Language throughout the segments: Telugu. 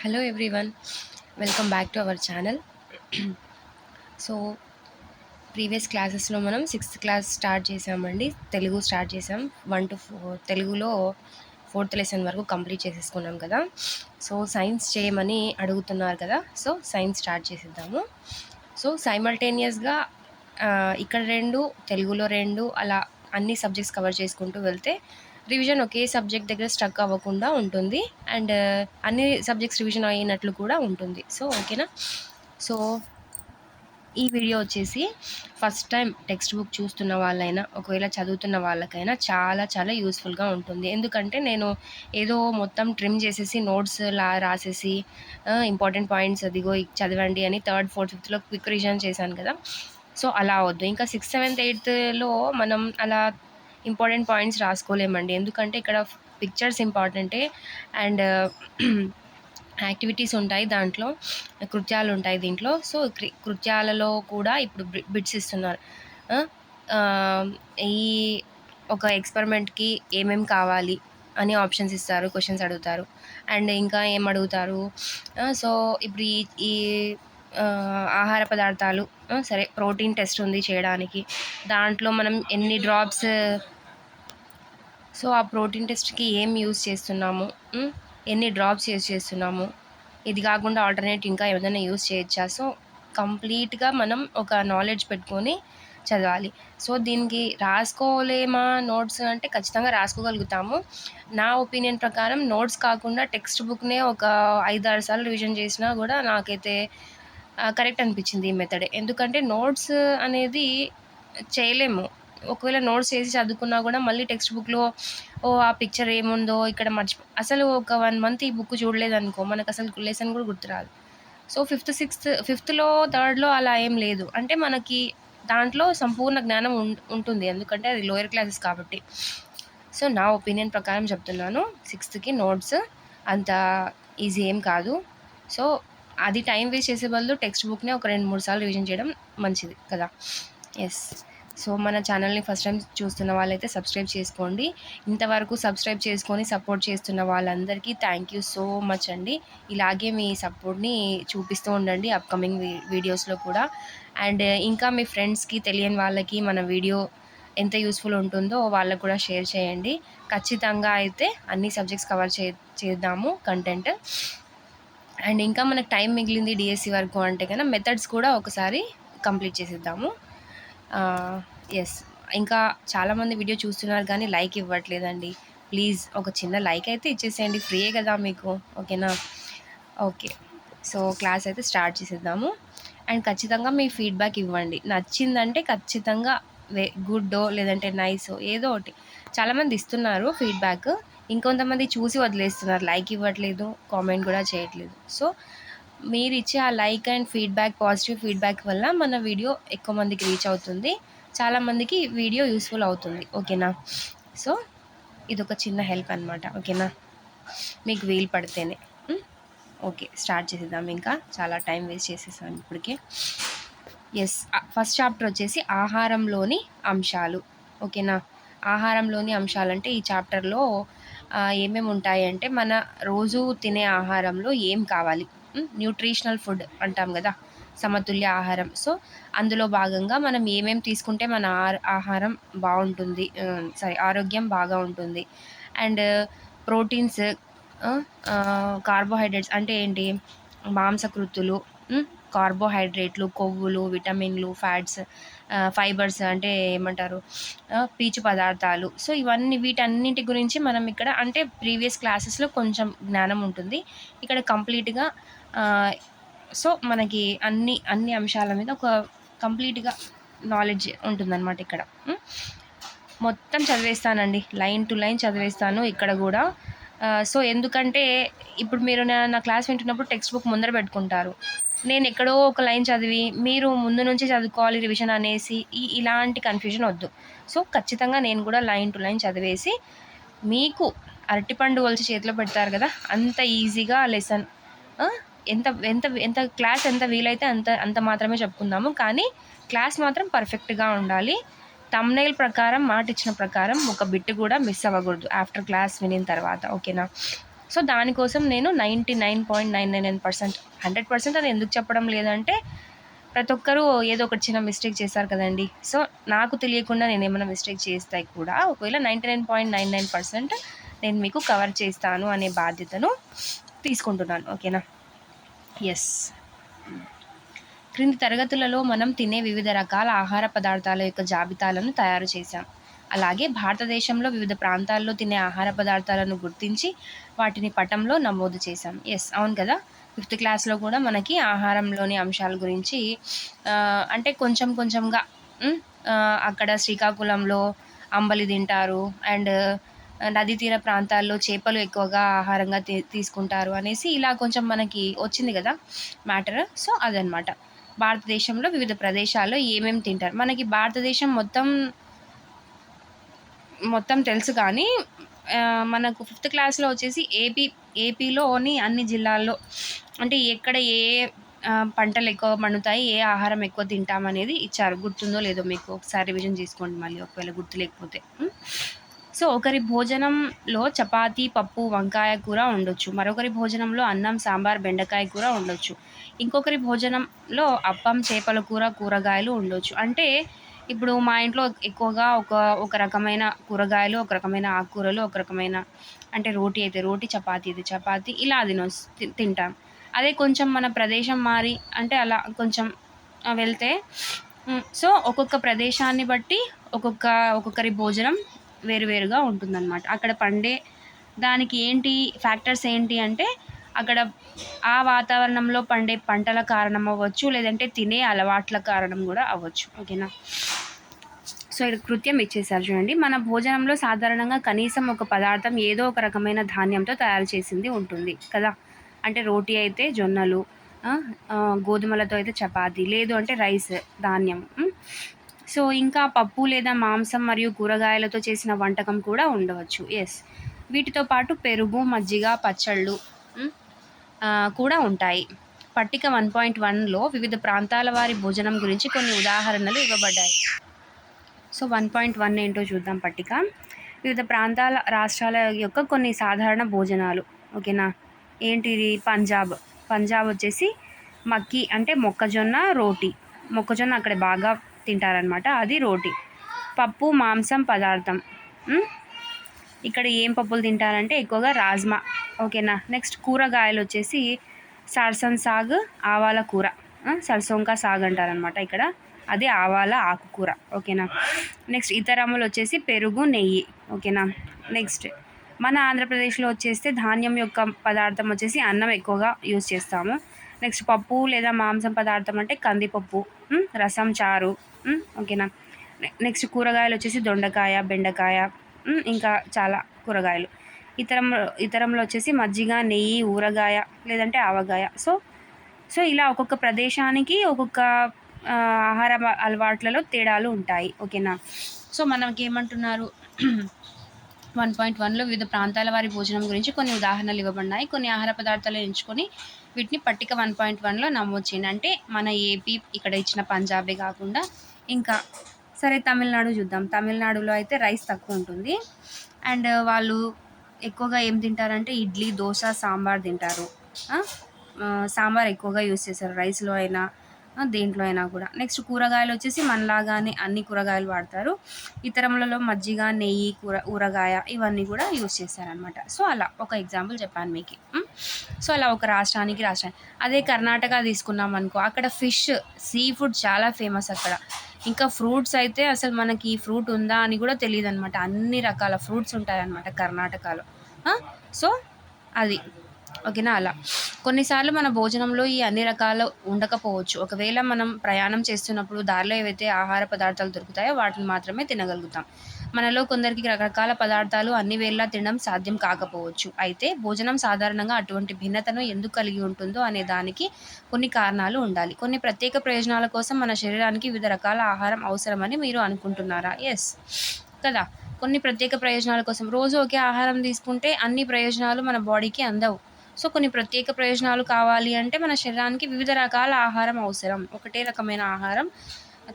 Hello everyone, welcome back to our channel. So previous క్లాసెస్లో మనం 6th క్లాస్ స్టార్ట్ చేసామండి. తెలుగు స్టార్ట్ చేసాం. 1 to 4 తెలుగులో 4th లెసన్ వరకు కంప్లీట్ చేసేసుకున్నాం కదా. సో సైన్స్ చేయమని అడుగుతున్నారు కదా, సో సైన్స్ స్టార్ట్ చేసేద్దాము. సో సైమల్టేనియస్గా ఇక్కడ 2, తెలుగులో 2, అలా అన్ని సబ్జెక్ట్స్ కవర్ చేసుకుంటూ వెళ్తే రివిజన్ ఒకే సబ్జెక్ట్ దగ్గర స్ట్రక్ అవ్వకుండా ఉంటుంది. అండ్ అన్ని సబ్జెక్ట్స్ రివిజన్ అయినట్లు కూడా ఉంటుంది. సో ఓకేనా. సో ఈ వీడియో వచ్చేసి ఫస్ట్ టైం టెక్స్ట్ బుక్ చూస్తున్న వాళ్ళైనా, ఒకవేళ చదువుతున్న వాళ్ళకైనా చాలా చాలా యూస్ఫుల్గా ఉంటుంది. ఎందుకంటే నేను ఏదో మొత్తం ట్రిమ్ చేసేసి నోట్స్ రాసేసి ఇంపార్టెంట్ పాయింట్స్ అదిగో చదవండి అని 3rd, 4th, 5thలో క్విక్ రివిజన్ చేశాను కదా. సో అలా అవద్దు. ఇంకా 6th, 7th, 8thలో మనం అలా ఇంపార్టెంట్ పాయింట్స్ రాసుకోలేమండి. ఎందుకంటే ఇక్కడ పిక్చర్స్ ఇంపార్టెంటే అండ్ యాక్టివిటీస్ ఉంటాయి, దాంట్లో కృత్యాలు ఉంటాయి దీంట్లో. సో కృత్యాలలో కూడా ఇప్పుడు బిట్స్ ఇస్తున్నారు. ఈ ఒక ఎక్స్పెరిమెంట్కి ఏమేమి కావాలి అని ఆప్షన్స్ ఇస్తారు, క్వశ్చన్స్ అడుగుతారు. అండ్ ఇంకా ఏం అడుగుతారు, సో ఇప్పుడు ఈ ఆహార పదార్థాలు, సరే ప్రోటీన్ టెస్ట్ ఉంది చేయడానికి, దాంట్లో మనం ఎన్ని డ్రాప్స్, సో ఆ ప్రోటీన్ టెస్ట్కి ఏం యూజ్ చేస్తున్నాము, ఎన్ని డ్రాప్స్ యూజ్ చేస్తున్నాము, ఇది కాకుండా ఆల్టర్నేట్ ఇంకా ఏదైనా యూజ్ చేయొచ్చా. సో కంప్లీట్గా మనం ఒక నాలెడ్జ్ పెట్టుకొని చదవాలి. సో దీనికి రాసుకోలేమా నోట్స్ అంటే ఖచ్చితంగా రాసుకోగలుగుతాము. నా ఒపీనియన్ ప్రకారం నోట్స్ కాకుండా టెక్స్ట్ బుక్నే ఒక 5-6 సార్లు రివిజన్ చేసినా కూడా నాకైతే కరెక్ట్ అనిపించింది ఈ మెథడే. ఎందుకంటే నోట్స్ అనేది చేయలేము. ఒకవేళ నోట్స్ చేసి చదువుకున్నా కూడా మళ్ళీ టెక్స్ట్ బుక్లో ఆ పిక్చర్ ఏముందో ఇక్కడ అసలు ఒక 1 month ఈ బుక్ చూడలేదనుకో మనకు అసలు లెసన్ కూడా గుర్తురాదు. సో 5th, 6th, 5thలో 3rdలో అలా ఏం లేదు. అంటే మనకి దాంట్లో సంపూర్ణ జ్ఞానం ఉంటుంది, ఎందుకంటే అది లోయర్ క్లాసెస్ కాబట్టి. సో నా ఒపీనియన్ ప్రకారం చెప్తున్నాను, 6thకి నోట్స్ అంత ఈజీ ఏం కాదు. సో అది టైం వేస్ట్ చేసే బదులు టెక్స్ట్ బుక్నే ఒక 2-3 సార్లు రివిజన్ చేయడం మంచిది కదా. ఎస్. సో మన ఛానల్ని ఫస్ట్ టైం చూస్తున్న వాళ్ళైతే సబ్స్క్రైబ్ చేసుకోండి. ఇంతవరకు సబ్స్క్రైబ్ చేసుకొని సపోర్ట్ చేస్తున్న వాళ్ళందరికీ థ్యాంక్ యూ సో మచ్ అండి. ఇలాగే మీ సపోర్ట్ని చూపిస్తూ ఉండండి అప్కమింగ్ వీడియోస్లో కూడా. అండ్ ఇంకా మీ ఫ్రెండ్స్కి, తెలియని వాళ్ళకి మన వీడియో ఎంత యూస్ఫుల్ ఉంటుందో వాళ్ళకు కూడా షేర్ చేయండి. ఖచ్చితంగా అయితే అన్ని సబ్జెక్ట్స్ కవర్ చేద్దాము కంటెంట్. అండ్ ఇంకా మనకు టైం మిగిలింది డిఎస్సి వరకు అంటే కన్నా మెథడ్స్ కూడా ఒకసారి కంప్లీట్ చేసేద్దాము. ఎస్. ఇంకా చాలామంది వీడియో చూస్తున్నారు కానీ లైక్ ఇవ్వట్లేదండి. ప్లీజ్ ఒక చిన్న లైక్ అయితే ఇచ్చేసేయండి, ఫ్రీయే కదా మీకు. ఓకేనా. ఓకే. సో క్లాస్ అయితే స్టార్ట్ చేసేద్దాము. అండ్ ఖచ్చితంగా మీ ఫీడ్బ్యాక్ ఇవ్వండి. నచ్చిందంటే ఖచ్చితంగా గుడ్డో లేదంటే నైసో ఏదో ఒకటి. చాలామంది ఇస్తున్నారు ఫీడ్బ్యాక్, ఇంకొంతమంది చూసి వదిలేస్తున్నారు, లైక్ ఇవ్వట్లేదు, కామెంట్ కూడా చేయట్లేదు. సో మీరు ఇచ్చే ఆ like and feedback, positive feedback వల్ల మన వీడియో ఎక్కువ మందికి రీచ్ అవుతుంది, చాలామందికి వీడియో యూస్ఫుల్ అవుతుంది. ఓకేనా. సో ఇదొక చిన్న హెల్ప్ అనమాట. ఓకేనా, మీకు వీలు పడితేనే. ఓకే, స్టార్ట్ చేసేద్దాం. ఇంకా చాలా టైం వేస్ట్ చేసేసాను ఇప్పటికే. ఎస్. ఫస్ట్ చాప్టర్ వచ్చేసి ఆహారంలోని అంశాలు. ఓకేనా. ఆహారంలోని అంశాలంటే ఈ చాప్టర్లో ఏమేమి ఉంటాయంటే మన రోజు తినే ఆహారంలో ఏం కావాలి, న్యూట్రిషనల్ ఫుడ్ అంటాం కదా, సమతుల్య ఆహారం. సో అందులో భాగంగా మనం ఏమేమి తీసుకుంటే మన ఆహారం బాగుంటుంది, ఆరోగ్యం బాగా ఉంటుంది. అండ్ ప్రోటీన్స్, కార్బోహైడ్రేట్స్ అంటే ఏంటి, మాంసకృతులు, కార్బోహైడ్రేట్లు, కొవ్వులు, విటమిన్లు, ఫ్యాట్స్, ఫైబర్స్ అంటే ఏమంటారు, పీచు పదార్థాలు. సో ఇవన్నీ, వీటన్నింటి గురించి మనం ఇక్కడ అంటే ప్రీవియస్ క్లాసెస్లో కొంచెం జ్ఞానం ఉంటుంది, ఇక్కడ కంప్లీట్గా. సో మనకి అన్ని అంశాల మీద ఒక కంప్లీట్గా నాలెడ్జ్ ఉంటుందన్నమాట ఇక్కడ. మొత్తం చదివేస్తానండి, లైన్ టు లైన్ చదివేస్తాను ఇక్కడ కూడా. సో ఎందుకంటే ఇప్పుడు మీరు నా క్లాస్ వింటున్నప్పుడు టెక్స్ట్ బుక్ ముందర పెట్టుకుంటారు, నేను ఎక్కడో ఒక లైన్ చదివి మీరు ముందు నుంచి చదువుకోవాలి రివిజన్ అనేసి ఇలాంటి కన్ఫ్యూజన్ వద్దు. సో ఖచ్చితంగా నేను కూడా లైన్ టు లైన్ చదివేసి మీకు అరటిపండు ఒలిచి చేతిలో పెడతారు కదా, అంత ఈజీగా లెసన్, ఎంత ఎంత ఎంత క్లాస్ ఎంత వీలైతే అంత మాత్రమే చెప్పుకుందాము, కానీ క్లాస్ మాత్రం పర్ఫెక్ట్గా ఉండాలి. థంబ్నెయిల్ ప్రకారం, మాట ఇచ్చిన ప్రకారం ఒక బిట్ కూడా మిస్ అవ్వకూడదు ఆఫ్టర్ క్లాస్ వినిన తర్వాత. ఓకేనా. సో దానికోసం నేను 99.999%, 100% అని ఎందుకు చెప్పడం లేదంటే ప్రతి ఒక్కరూ ఏదో ఒకటి చిన్న మిస్టేక్ చేస్తారు కదండీ. సో నాకు తెలియకుండా నేనేమైనా మిస్టేక్ చేస్తే కూడా ఒకవేళ 99.99% నేను మీకు కవర్ చేస్తాను అనే బాధ్యతను తీసుకుంటున్నాను. ఓకేనా? యెస్. క్రింది తరగతులలో మనం తినే వివిధ రకాల ఆహార పదార్థాల యొక్క జాబితాలను తయారు చేశాం. అలాగే భారతదేశంలో వివిధ ప్రాంతాల్లో తినే ఆహార పదార్థాలను గుర్తించి వాటిని పటంలో నమోదు చేశాం. యెస్, అవును కదా! 5th క్లాస్‌లో కూడా మనకి ఆహారంలోని అంశాల గురించి అంటే కొంచెం కొంచెంగా అక్కడ శ్రీకాకుళంలో అంబలి తింటారు. అండ్ నదీ తీర ప్రాంతాల్లో చేపలు ఎక్కువగా ఆహారంగా తీసుకుంటారు అనేసి ఇలా కొంచెం మనకి వచ్చింది కదా మ్యాటర్. సో అదనమాట. భారతదేశంలో వివిధ ప్రదేశాల్లో ఏమేమి తింటారు. మనకి భారతదేశం మొత్తం తెలుసు కానీ మనకు 5th క్లాస్‌లో వచ్చేసి ఏపీలోని అన్ని జిల్లాల్లో అంటే ఎక్కడ ఏ పంటలు ఎక్కువ పండుతాయి, ఏ ఆహారం ఎక్కువ తింటామనేది ఇచ్చారు. గుర్తుందో లేదో మీకు ఒకసారి రివిజన్ చేసుకోండి మళ్ళీ ఒకవేళ గుర్తు లేకపోతే. సో ఒకరి భోజనంలో చపాతీ, పప్పు, వంకాయ కూర ఉండొచ్చు. మరొకరి భోజనంలో అన్నం, సాంబార్, బెండకాయ కూర ఉండొచ్చు. ఇంకొకరి భోజనంలో అప్పం, చేపల కూర, కూరగాయలు ఉండొచ్చు. అంటే ఇప్పుడు మా ఇంట్లో ఎక్కువగా ఒక రకమైన కూరగాయలు, ఒక రకమైన ఆకుకూరలు, ఒక రకమైన అంటే రోటీ అయితే రోటీ, చపాతీ అయితే చపాతీ ఇలా తింటాం. అదే కొంచెం మన ప్రదేశం మారి అంటే అలా కొంచెం వెళ్తే సో ఒక్కొక్క ప్రదేశాన్ని బట్టి ఒక్కొక్కరి భోజనం వేరువేరుగా ఉంటుందన్నమాట. అక్కడ పండే దానికి ఏంటి ఫ్యాక్టర్స్ ఏంటి అంటే అక్కడ ఆ వాతావరణంలో పండే పంటల కారణం అవ్వచ్చు, లేదంటే తినే అలవాట్ల కారణం కూడా అవ్వచ్చు. ఓకేనా? సో ఇక్కడ కృత్యం ఇచ్చేసారు చూడండి. మన భోజనంలో సాధారణంగా కనీసం ఒక పదార్థం ఏదో ఒక రకమైన ధాన్యంతో తయారు చేసింది ఉంటుంది కదా. అంటే రోటీ అయితే జొన్నలు, గోధుమలతో అయితే చపాతీ, లేదు అంటే రైస్ ధాన్యం. సో ఇంకా పప్పు లేదా మాంసం మరియు కూరగాయలతో చేసిన వంటకం కూడా ఉండవచ్చు. ఎస్, వీటితో పాటు పెరుగు, మజ్జిగ, పచ్చళ్ళు కూడా ఉంటాయి. పట్టిక 1.1లో వివిధ ప్రాంతాల వారి భోజనం గురించి కొన్ని ఉదాహరణలు ఇవ్వబడ్డాయి. సో 1.1 ఏంటో చూద్దాం. పట్టిక వివిధ ప్రాంతాల రాష్ట్రాల యొక్క కొన్ని సాధారణ భోజనాలు. ఓకేనా? ఏంటిది? పంజాబ్ వచ్చేసి మక్కీ అంటే మొక్కజొన్న రోటీ. మొక్కజొన్న అక్కడ బాగా తింటారనమాట, అది రోటీ. పప్పు, మాంసం పదార్థం. ఇక్కడ ఏం పప్పులు తింటారంటే ఎక్కువగా రాజ్మా. ఓకేనా? నెక్స్ట్ కూరగాయలు వచ్చేసి సర్సన్ సాగ్, ఆవాల కూర, సర్సోంకా సాగ్ అంటారనమాట ఇక్కడ, అది ఆవాల ఆకుకూర. ఓకేనా? నెక్స్ట్ ఇతరములు వచ్చేసి పెరుగు, నెయ్యి. ఓకేనా? నెక్స్ట్ మన ఆంధ్రప్రదేశ్లో వచ్చేస్తే ధాన్యం యొక్క పదార్థం వచ్చేసి అన్నం ఎక్కువగా యూజ్ చేస్తాము. నెక్స్ట్ పప్పు లేదా మాంసం పదార్థం అంటే కందిపప్పు, రసం, చారు. ఓకేనా? నెక్స్ట్ కూరగాయలు వచ్చేసి దొండకాయ, బెండకాయ, ఇంకా చాలా కూరగాయలు. ఇతరంలో వచ్చేసి మజ్జిగ, నెయ్యి, ఊరగాయ లేదంటే ఆవగాయ. సో ఇలా ఒక్కొక్క ప్రదేశానికి ఒక్కొక్క ఆహార అలవాట్లలో తేడాలు ఉంటాయి. ఓకేనా? సో మనకి ఏమంటున్నారు 1.1లో వివిధ ప్రాంతాల వారి భోజనం గురించి కొన్ని ఉదాహరణలు ఇవ్వబడినాయి. కొన్ని ఆహార పదార్థాలు ఎంచుకొని వీటిని పట్టిక 1.1లో నమోదు చేయండి. అంటే మన ఏపీ ఇక్కడ ఇచ్చిన పంజాబే కాకుండా ఇంకా సరే తమిళనాడు చూద్దాం. తమిళనాడులో అయితే రైస్ తక్కువ ఉంటుంది. అండ్ వాళ్ళు ఎక్కువగా ఏం తింటారంటే ఇడ్లీ, దోశ, సాంబార్ తింటారు. సాంబార్ ఎక్కువగా యూజ్ చేస్తారు రైస్లో అయినా దేంట్లో అయినా కూడా. నెక్స్ట్ కూరగాయలు వచ్చేసి మనలాగానే అన్ని కూరగాయలు వాడతారు. ఇతరములలో మజ్జిగ, నెయ్యి, ఊరగాయ ఇవన్నీ కూడా యూజ్ చేస్తారనమాట. సో అలా ఒక ఎగ్జాంపుల్ చెప్పాను మీకు. సో అలా ఒక రాష్ట్రానికి అదే కర్ణాటక తీసుకున్నాం అనుకో, అక్కడ ఫిష్, సీ ఫుడ్ చాలా ఫేమస్ అక్కడ. ఇంకా ఫ్రూట్స్ అయితే అసలు మనకి ఈ ఫ్రూట్ ఉందా అని కూడా తెలియదు అనమాట. అన్ని రకాల ఫ్రూట్స్ ఉంటాయన్నమాట కర్ణాటకలో. సో అది ఓకేనా? అలా కొన్నిసార్లు మన భోజనంలో ఈ అన్ని రకాలు ఉండకపోవచ్చు. ఒకవేళ మనం ప్రయాణం చేస్తున్నప్పుడు దారిలో ఏవైతే ఆహార పదార్థాలు దొరుకుతాయో వాటిని మాత్రమే తినగలుగుతాం. మనలో కొందరికి రకరకాల పదార్థాలు అన్ని వేళలా తినడం సాధ్యం కాకపోవచ్చు. అయితే భోజనం సాధారణంగా అటువంటి భిన్నతను ఎందుకు కలిగి ఉంటుందో అనే దానికి కొన్ని కారణాలు ఉండాలి. కొన్ని ప్రత్యేక ప్రయోజనాల కోసం మన శరీరానికి వివిధ రకాల ఆహారం అవసరమని మీరు అనుకుంటున్నారా? ఎస్ కదా. కొన్ని ప్రత్యేక ప్రయోజనాల కోసం రోజు ఒకే ఆహారం తీసుకుంటే అన్ని ప్రయోజనాలు మన బాడీకి అందవు. సో కొన్ని ప్రత్యేక ప్రయోజనాలు కావాలి అంటే మన శరీరానికి వివిధ రకాల ఆహారం అవసరం. ఒకటే రకమైన ఆహారం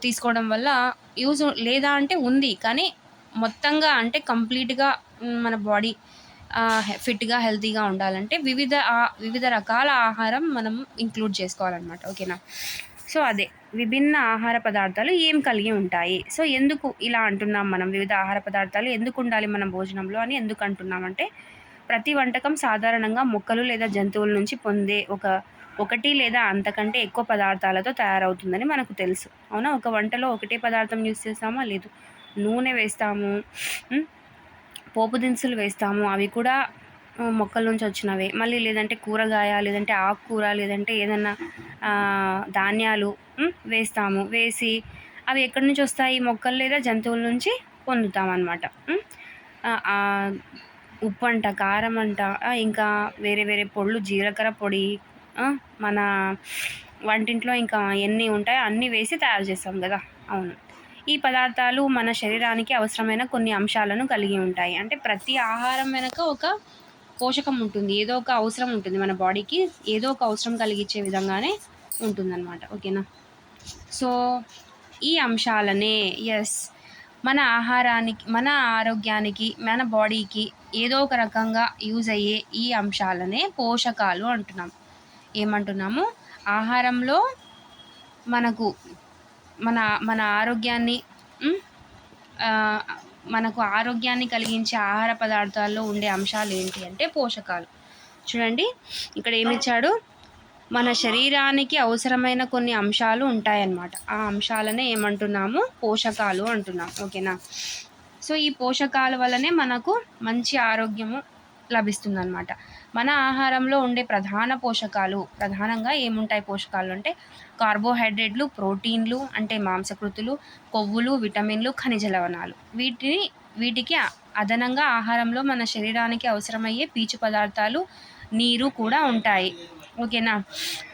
తీసుకోవడం వల్ల యూజ్ లేదా అంటే ఉంది, కానీ మొత్తంగా అంటే కంప్లీట్గా మన బాడీ ఫిట్‌గా, హెల్తీగా ఉండాలంటే వివిధ రకాల ఆహారం మనం ఇంక్లూడ్ చేసుకోవాలనమాట. ఓకేనా? సో, అదే విభిన్న ఆహార పదార్థాలు ఏం కలిగి ఉంటాయి? సో, ఎందుకు ఇలా అంటున్నాం మనం వివిధ ఆహార పదార్థాలు ఎందుకుండాలి మన భోజనంలో అని ఎందుకు అంటున్నామంటే, ప్రతి వంటకం సాధారణంగా మొక్కలు లేదా జంతువుల నుంచి పొందే ఒకటి లేదా అంతకంటే ఎక్కువ పదార్థాలతో తయారవుతుందని మనకు తెలుసు. అవునా? ఒక వంటలో ఒకటే పదార్థం యూజ్ చేస్తామా? లేదు. నూనె వేస్తాము. హ్మ్. పోపు దినుసులు వేస్తాము. అవి కూడా మొక్కల నుంచి వచ్చినవే. మళ్ళీ లేదంటే కూరగాయ, లేదంటే ఆకుకూర, లేదంటే ఏదన్నా ధాన్యాలు వేస్తాము. వేసి అవి ఎక్కడి నుంచి వస్తాయి? మొక్కలు లేదా జంతువుల నుంచి పొందుతామనమాట. ఉప్పంట, కారమంట, ఇంకా వేరే వేరే పొడులు, జీలకర్ర పొడి, మన వంటింట్లో ఇంకా ఎన్ని ఉంటాయో అన్నీ వేసి తయారు చేస్తాం కదా! అవును. ఈ పదార్థాలు మన శరీరానికి అవసరమైన కొన్ని అంశాలను కలిగి ఉంటాయి. అంటే ప్రతి ఆహారం వెనక ఒక పోషకం ఉంటుంది. ఏదో ఒక అవసరం ఉంటుంది. మన బాడీకి ఏదో ఒక అవసరం కలిగించే విధంగానే ఉంటుందన్నమాట. ఓకేనా? సో, ఈ అంశాలనే మన ఆహారానికి, మన ఆరోగ్యానికి, మన బాడీకి ఏదో ఒక రకంగా యూజ్ అయ్యే ఈ అంశాలనే పోషకాలు అంటున్నాం. ఏమంటున్నాము? ఆహారంలో మనకు మన మన ఆరోగ్యాన్ని మనకు ఆరోగ్యాన్ని కలిగించే ఆహార పదార్థాల్లో ఉండే అంశాలు ఏంటి అంటే పోషకాలు. చూడండి ఇక్కడ ఏమిచ్చాడు? మన శరీరానికి అవసరమైన కొన్ని అంశాలు ఉంటాయన్నమాట. ఆ అంశాలనే ఏమంటున్నాము? పోషకాలు అంటున్నాం. ఓకేనా? సో, ఈ పోషకాల వల్లనే మనకు మంచి ఆరోగ్యము లభిస్తుందన్నమాట. మన ఆహారంలో ఉండే ప్రధానంగా ఏముంటాయి పోషకాలు అంటే కార్బోహైడ్రేట్లు, ప్రోటీన్లు అంటే మాంసకృతులు, కొవ్వులు, విటమిన్లు, ఖనిజ లవణాలు. వీటికి అదనంగా ఆహారంలో మన శరీరానికి అవసరమయ్యే పీచు పదార్థాలు, నీరు కూడా ఉంటాయి. ఓకేనా?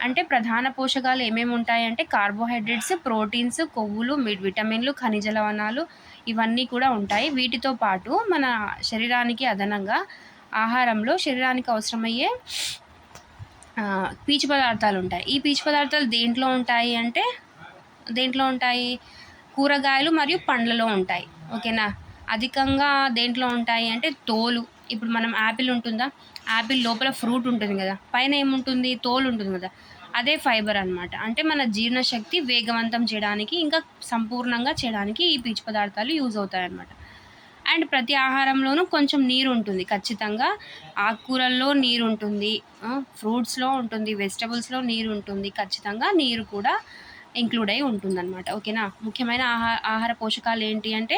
అంటే ప్రధాన పోషకాలు ఏమేమి ఉంటాయంటే కార్బోహైడ్రేట్స్, ప్రోటీన్స్, కొవ్వులు, విటమిన్లు, ఖనిజ లవణాలు ఇవన్నీ కూడా ఉంటాయి. వీటితో పాటు మన శరీరానికి అదనంగా ఆహారంలో శరీరానికి అవసరమయ్యే పీచు పదార్థాలు ఉంటాయి. ఈ పీచు పదార్థాలు దేంట్లో ఉంటాయి? కూరగాయలు మరియు పండ్లలో ఉంటాయి. ఓకేనా? అధికంగా దేంట్లో ఉంటాయి అంటే తోలు. ఇప్పుడు మనం యాపిల్ ఉంటుందా? యాపిల్ లోపల ఫ్రూట్ ఉంటుంది కదా! పైన ఏముంటుంది? తోలు ఉంటుంది కదా! అదే ఫైబర్ అనమాట. అంటే మన జీర్ణశక్తి వేగవంతం చేయడానికి, ఇంకా సంపూర్ణంగా చేయడానికి ఈ పీచు పదార్థాలు యూజ్ అవుతాయన్నమాట. అండ్ ప్రతి ఆహారంలోనూ కొంచెం నీరు ఉంటుంది ఖచ్చితంగా. ఆకుకూరల్లో నీరు ఉంటుంది, ఫ్రూట్స్‌లో ఉంటుంది, వెజిటబుల్స్‌లో నీరు ఉంటుంది. ఖచ్చితంగా నీరు కూడా ఇంక్లూడ్ అయి ఉంటుందన్నమాట. ఓకేనా? ముఖ్యమైన ఆహార పోషకాలు ఏంటి అంటే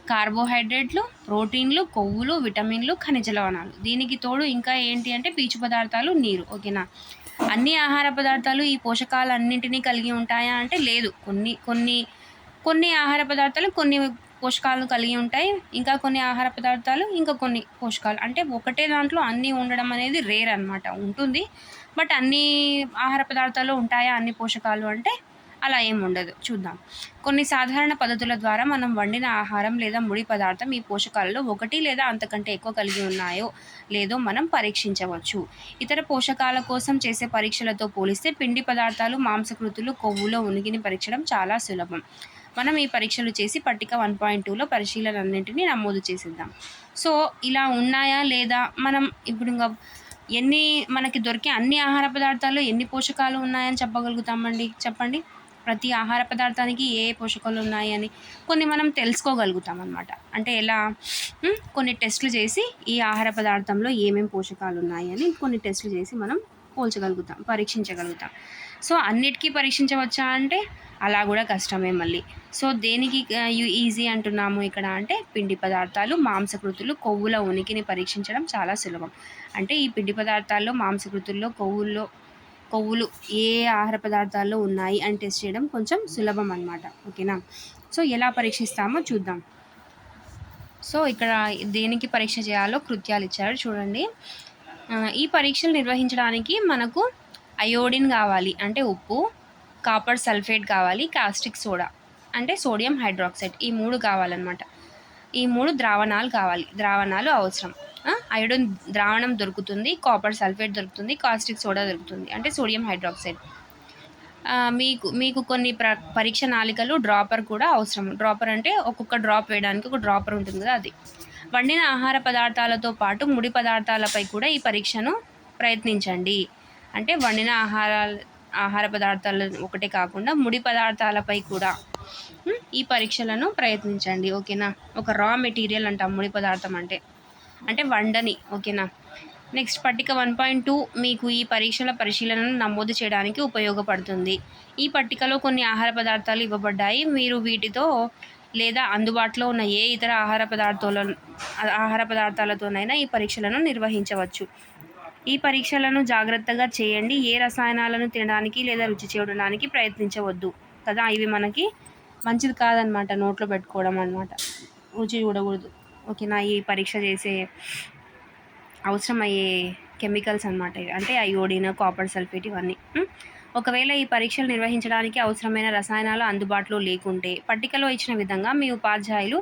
కార్బోహైడ్రేట్లు, ప్రోటీన్లు, కొవ్వులు, విటమిన్లు, ఖనిజ లవణాలు. దీనికి తోడు ఇంకా ఏంటి అంటే పీచు పదార్థాలు, నీరు. ఓకేనా? అన్ని ఆహార పదార్థాలు ఈ పోషకాలన్నింటినీ కలిగి ఉంటాయా అంటే లేదు. కొన్ని ఆహార పదార్థాలు కొన్ని పోషకాలను కలిగి ఉంటాయి. ఇంకా కొన్ని ఆహార పదార్థాలు ఇంకా కొన్ని పోషకాలు. అంటే ఒకటే దాంట్లో అన్నీ ఉండడం అనేది రేర్ అనమాట. ఉంటుంది. బట్ అన్ని ఆహార పదార్థాల్లో ఉంటాయా అన్ని పోషకాలు అంటే అలా ఏమి ఉండదు. చూద్దాం. కొన్ని సాధారణ పద్ధతుల ద్వారా మనం వండిన ఆహారం లేదా ముడి పదార్థం ఈ పోషకాలలో ఒకటి లేదా అంతకంటే ఎక్కువ కలిగి ఉన్నాయో లేదో మనం పరీక్షించవచ్చు. ఇతర పోషకాల కోసం చేసే పరీక్షలతో పోలిస్తే పిండి పదార్థాలు, మాంసకృతులు, కొవ్వులో ఉనికిని పరీక్షడం చాలా సులభం. మనం ఈ పరీక్షలు చేసి పట్టిక 1.2లో పరిశీలనన్నింటినీ నమోదు చేసేద్దాం. సో, ఇలా ఉన్నాయా లేదా మనం ఇప్పుడు మనకి దొరికే అన్ని ఆహార పదార్థాల్లో ఎన్ని పోషకాలు ఉన్నాయని చెప్పగలుగుతామండి? చెప్పండి. ప్రతి ఆహార పదార్థానికి ఏ పోషకాలు ఉన్నాయని కొన్ని మనం తెలుసుకోగలుగుతాం అన్నమాట. అంటే ఎలా? కొన్ని టెస్టులు చేసి ఈ ఆహార పదార్థంలో ఏమేమి పోషకాలు ఉన్నాయని కొన్ని టెస్టులు చేసి మనం పోల్చగలుగుతాం, పరీక్షించగలుగుతాం. సో, అన్నిటికీ పరీక్షించవచ్చా అంటే అలా కూడా కష్టమే మళ్ళీ. సో, దేనికి ఈజీ అంటున్నాము ఇక్కడ అంటే పిండి పదార్థాలు, మాంసకృతులు, కొవ్వుల ఉనికిని పరీక్షించడం చాలా సులభం. అంటే ఈ పిండి పదార్థాల్లో, మాంసకృతుల్లో, కొవ్వులు ఏ ఆహార పదార్థాల్లో ఉన్నాయి అని టెస్ట్ చేయడం కొంచెం సులభం అన్నమాట. ఓకేనా? సో, ఎలా పరీక్షిస్తామో చూద్దాం. సో, ఇక్కడ దేనికి పరీక్ష చేయాలో కృత్యాలు ఇచ్చారు చూడండి. ఈ పరీక్షలు నిర్వహించడానికి మనకు అయోడిన్ కావాలి అంటే ఉప్పు, కాపర్ సల్ఫేట్ కావాలి, కాస్టిక్ సోడా అంటే సోడియం హైడ్రాక్సైడ్, ఈ 3 కావాలన్నమాట. ఈ 3 ద్రావణాలు అవసరం. అయోడిన్ ద్రావణం దొరుకుతుంది, కాపర్ సల్ఫేట్ దొరుకుతుంది, కాస్టిక్ సోడా దొరుకుతుంది అంటే సోడియం హైడ్రాక్సైడ్. మీకు కొన్ని పరీక్ష నాళికలు, డ్రాపర్ కూడా అవసరం. డ్రాపర్ అంటే ఒక్కొక్క డ్రాప్ వేయడానికి ఒక డ్రాపర్ ఉంటుంది కదా అది. వండిన ఆహార పదార్థాలతో పాటు ముడి పదార్థాలపై కూడా ఈ పరీక్షను ప్రయత్నించండి. అంటే వండిన ఆహార పదార్థాలు ఒకటే కాకుండా ముడి పదార్థాలపై కూడా ఈ పరీక్షలను ప్రయత్నించండి. ఓకేనా. ఒక రా మెటీరియల్ అంటాం ముడి పదార్థం అంటే వండని. ఓకేనా. నెక్స్ట్ పట్టిక 1.2 మీకు ఈ పరీక్షల పరిశీలనను నమోదు చేయడానికి ఉపయోగపడుతుంది. ఈ పట్టికలో కొన్ని ఆహార పదార్థాలు ఇవ్వబడ్డాయి. మీరు వీటితో లేదా అందుబాటులో ఉన్న ఏ ఇతర ఆహార పదార్థాలతోనైనా ఈ పరీక్షలను నిర్వహించవచ్చు. ఈ పరీక్షలను జాగ్రత్తగా చేయండి. ఏ రసాయనాలను తినడానికి లేదా రుచి చూడడానికి ప్రయత్నించవద్దు కదా. ఇవి మనకి మంచిది కాదనమాట, నోట్లో పెట్టుకోవడం అనమాట, రుచి చూడకూడదు. ఓకేనా. ఈ పరీక్ష చేసే అవసరమయ్యే కెమికల్స్ అనమాట ఇవి, అంటే అయోడిన్, కాపర్ సల్ఫేట్ ఇవన్నీ. ఒకవేళ ఈ పరీక్షలు నిర్వహించడానికి అవసరమైన రసాయనాలు అందుబాటులో లేకుంటే పట్టికలో ఇచ్చిన విధంగా మీ ఉపాధ్యాయులు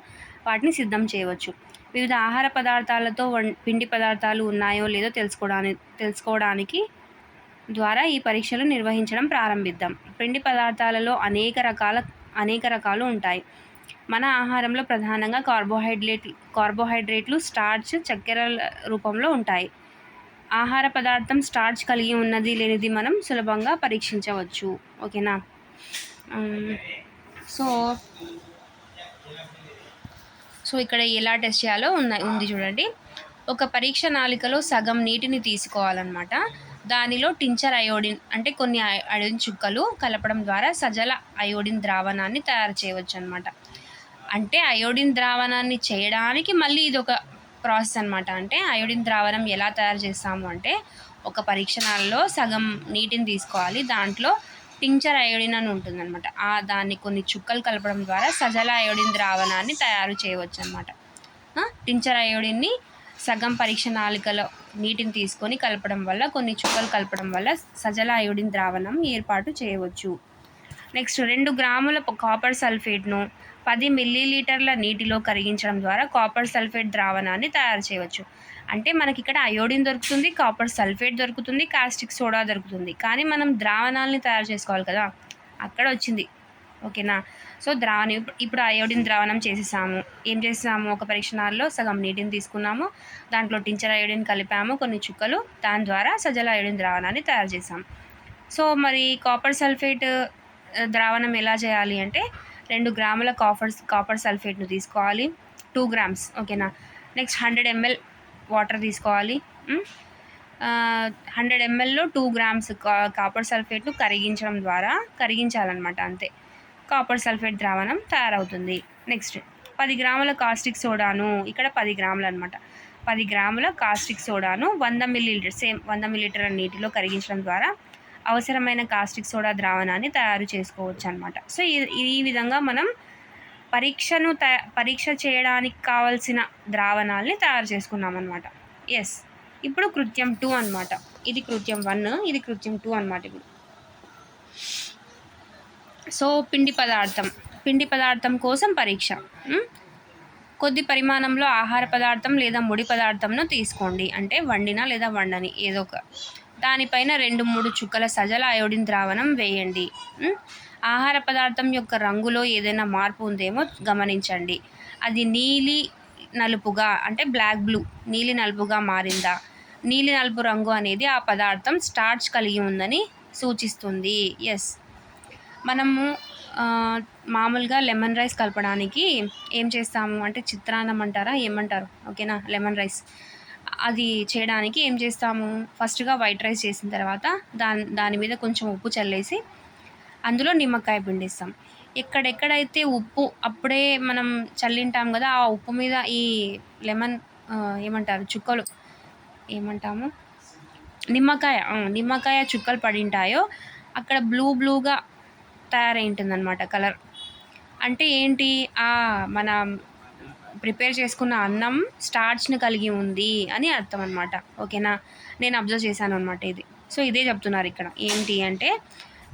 వాటిని సిద్ధం చేయవచ్చు. వివిధ ఆహార పదార్థాలతో పిండి పదార్థాలు ఉన్నాయో లేదో తెలుసుకోవడానికి ద్వారా ఈ పరీక్షలు నిర్వహించడం ప్రారంభిద్దాం. పిండి పదార్థాలలో అనేక రకాలు ఉంటాయి. మన ఆహారంలో ప్రధానంగా కార్బోహైడ్రేట్లు, స్టార్చ్, చక్కెర రూపంలో ఉంటాయి. ఆహార పదార్థం స్టార్చ్ కలిగి ఉన్నది లేనిది మనం సులభంగా పరీక్షించవచ్చు. ఓకేనా. సో ఇక్కడ ఎలా టెస్ట్ చేయాలో ఉంది చూడండి. ఒక పరీక్ష నాళికలో సగం నీటిని తీసుకోవాలన్నమాట. దానిలో టించర్ అయోడిన్ అంటే కొన్ని అయోడిన్ చుక్కలు కలపడం ద్వారా సజల అయోడిన్ ద్రావణాన్ని తయారు చేయవచ్చు అనమాట. అంటే అయోడిన్ ద్రావణాన్ని చేయడానికి మళ్ళీ ఇది ఒక ప్రాసెస్ అనమాట. అంటే అయోడిన్ ద్రావణం ఎలా తయారు చేస్తాము అంటే ఒక పరీక్షణాలలో సగం నీటిని తీసుకోవాలి. దాంట్లో టించర్ అయోడిన్ అని ఉంటుందన్నమాట. దాన్ని కొన్ని చుక్కలు కలపడం ద్వారా సజల అయోడిన్ ద్రావణాన్ని తయారు చేయవచ్చు అనమాట. టించర్ అయోడిన్ని సగం పరీక్ష నాళికలో నీటిని తీసుకొని కలపడం వల్ల, కొన్ని చుక్కలు కలపడం వల్ల సజల అయోడిన్ ద్రావణం ఏర్పాటు చేయవచ్చు. నెక్స్ట్ 2 గ్రాముల కాపర్ సల్ఫేట్ను 10 మిల్లీలీటర్ల నీటిలో కరిగించడం ద్వారా కాపర్ సల్ఫేట్ ద్రావణాన్ని తయారు చేయవచ్చు. అంటే మనకి ఇక్కడ అయోడిన్ దొరుకుతుంది, కాపర్ సల్ఫేట్ దొరుకుతుంది, కాస్టిక్ సోడా దొరుకుతుంది. కానీ మనం ద్రావణాలని తయారు చేసుకోవాలి కదా, అక్కడ వచ్చింది. ఓకేనా. సో ఇప్పుడు అయోడిన్ ద్రావణం చేసేసాము. ఏం చేసాము, ఒక పరీక్షణాల్లో సగం నీటిని తీసుకున్నాము, దాంట్లో టించర్ అయోడిన్ కలిపాము కొన్ని చుక్కలు, దాని ద్వారా సజల అయోడిన్ ద్రావణాన్ని తయారు చేసాము. సో మరి కాపర్ సల్ఫేట్ ద్రావణం ఎలా చేయాలి అంటే 2 గ్రాముల కాపర్ సల్ఫేట్ను తీసుకోవాలి, 2 గ్రామ్స్. ఓకేనా. నెక్స్ట్ 100 ml వాటర్ తీసుకోవాలి. 100 mlలో 2 గ్రామ్స్ కాపర్ సల్ఫేట్ను కరిగించాలన్నమాట. అంతే, కాపర్ సల్ఫేట్ ద్రావణం తయారవుతుంది. నెక్స్ట్ 10 గ్రాముల కాస్టిక్ సోడాను, ఇక్కడ 10 గ్రాములు అనమాట, 10 గ్రాముల కాస్టిక్ సోడాను 100 మిల్లీలీటర్, సేమ్ 100 మిల్లీలీటర్ల నీటిలో కరిగించడం ద్వారా అవసరమైన కాస్టిక్ సోడా ద్రావణాన్ని తయారు చేసుకోవచ్చు అనమాట. సో ఈ విధంగా మనం పరీక్ష చేయడానికి కావాల్సిన ద్రావణాలని తయారు చేసుకున్నాం అనమాట. ఎస్. ఇప్పుడు కృత్యం 2 అనమాట. ఇది కృత్యం 1, ఇది కృత్యం 2 అనమాట. ఇప్పుడు సో పిండి పదార్థం కోసం పరీక్ష. కొద్ది పరిమాణంలో ఆహార పదార్థం లేదా ముడి పదార్థంను తీసుకోండి. అంటే వండిన లేదా వండని ఏదో ఒక దానిపైన 2-3 చుక్కల సజల అయోడిన్ ద్రావణం వేయండి. ఆహార పదార్థం యొక్క రంగులో ఏదైనా మార్పు ఉందేమో గమనించండి. అది నీలి నలుపుగా, అంటే నీలి నలుపుగా మారిందా? నీలి నలుపు రంగు అనేది ఆ పదార్థం స్టార్చ్ కలిగి ఉందని సూచిస్తుంది. ఎస్. మనము మామూలుగా లెమన్ రైస్ కలపడానికి ఏం చేస్తాము అంటే చిత్రాన్నం అంటారా, ఏమంటారు? ఓకేనా. లెమన్ రైస్ అది చేయడానికి ఏం చేస్తాము, ఫస్ట్గా వైట్ రైస్ చేసిన తర్వాత దాని మీద కొంచెం ఉప్పు చల్లేసి అందులో నిమ్మకాయ పిండిస్తాం. ఎక్కడెక్కడైతే ఉప్పు అప్పుడే మనం చల్లింటాం కదా, ఆ ఉప్పు మీద ఈ లెమన్ ఏమంటారు, చుక్కలు ఏమంటాము, నిమ్మకాయ చుక్కలు పడింటాయో అక్కడ బ్లూగా తయారై ఉంటుందన్నమాట కలర్. అంటే ఏంటి, మన ప్రిపేర్ చేసుకున్న అన్నం స్టార్చ్ని కలిగి ఉంది అని అర్థం అనమాట. ఓకేనా. నేను అబ్జర్వ్ చేశాను అనమాట ఇది. సో ఇదే చెప్తున్నారు ఇక్కడ. ఏంటి అంటే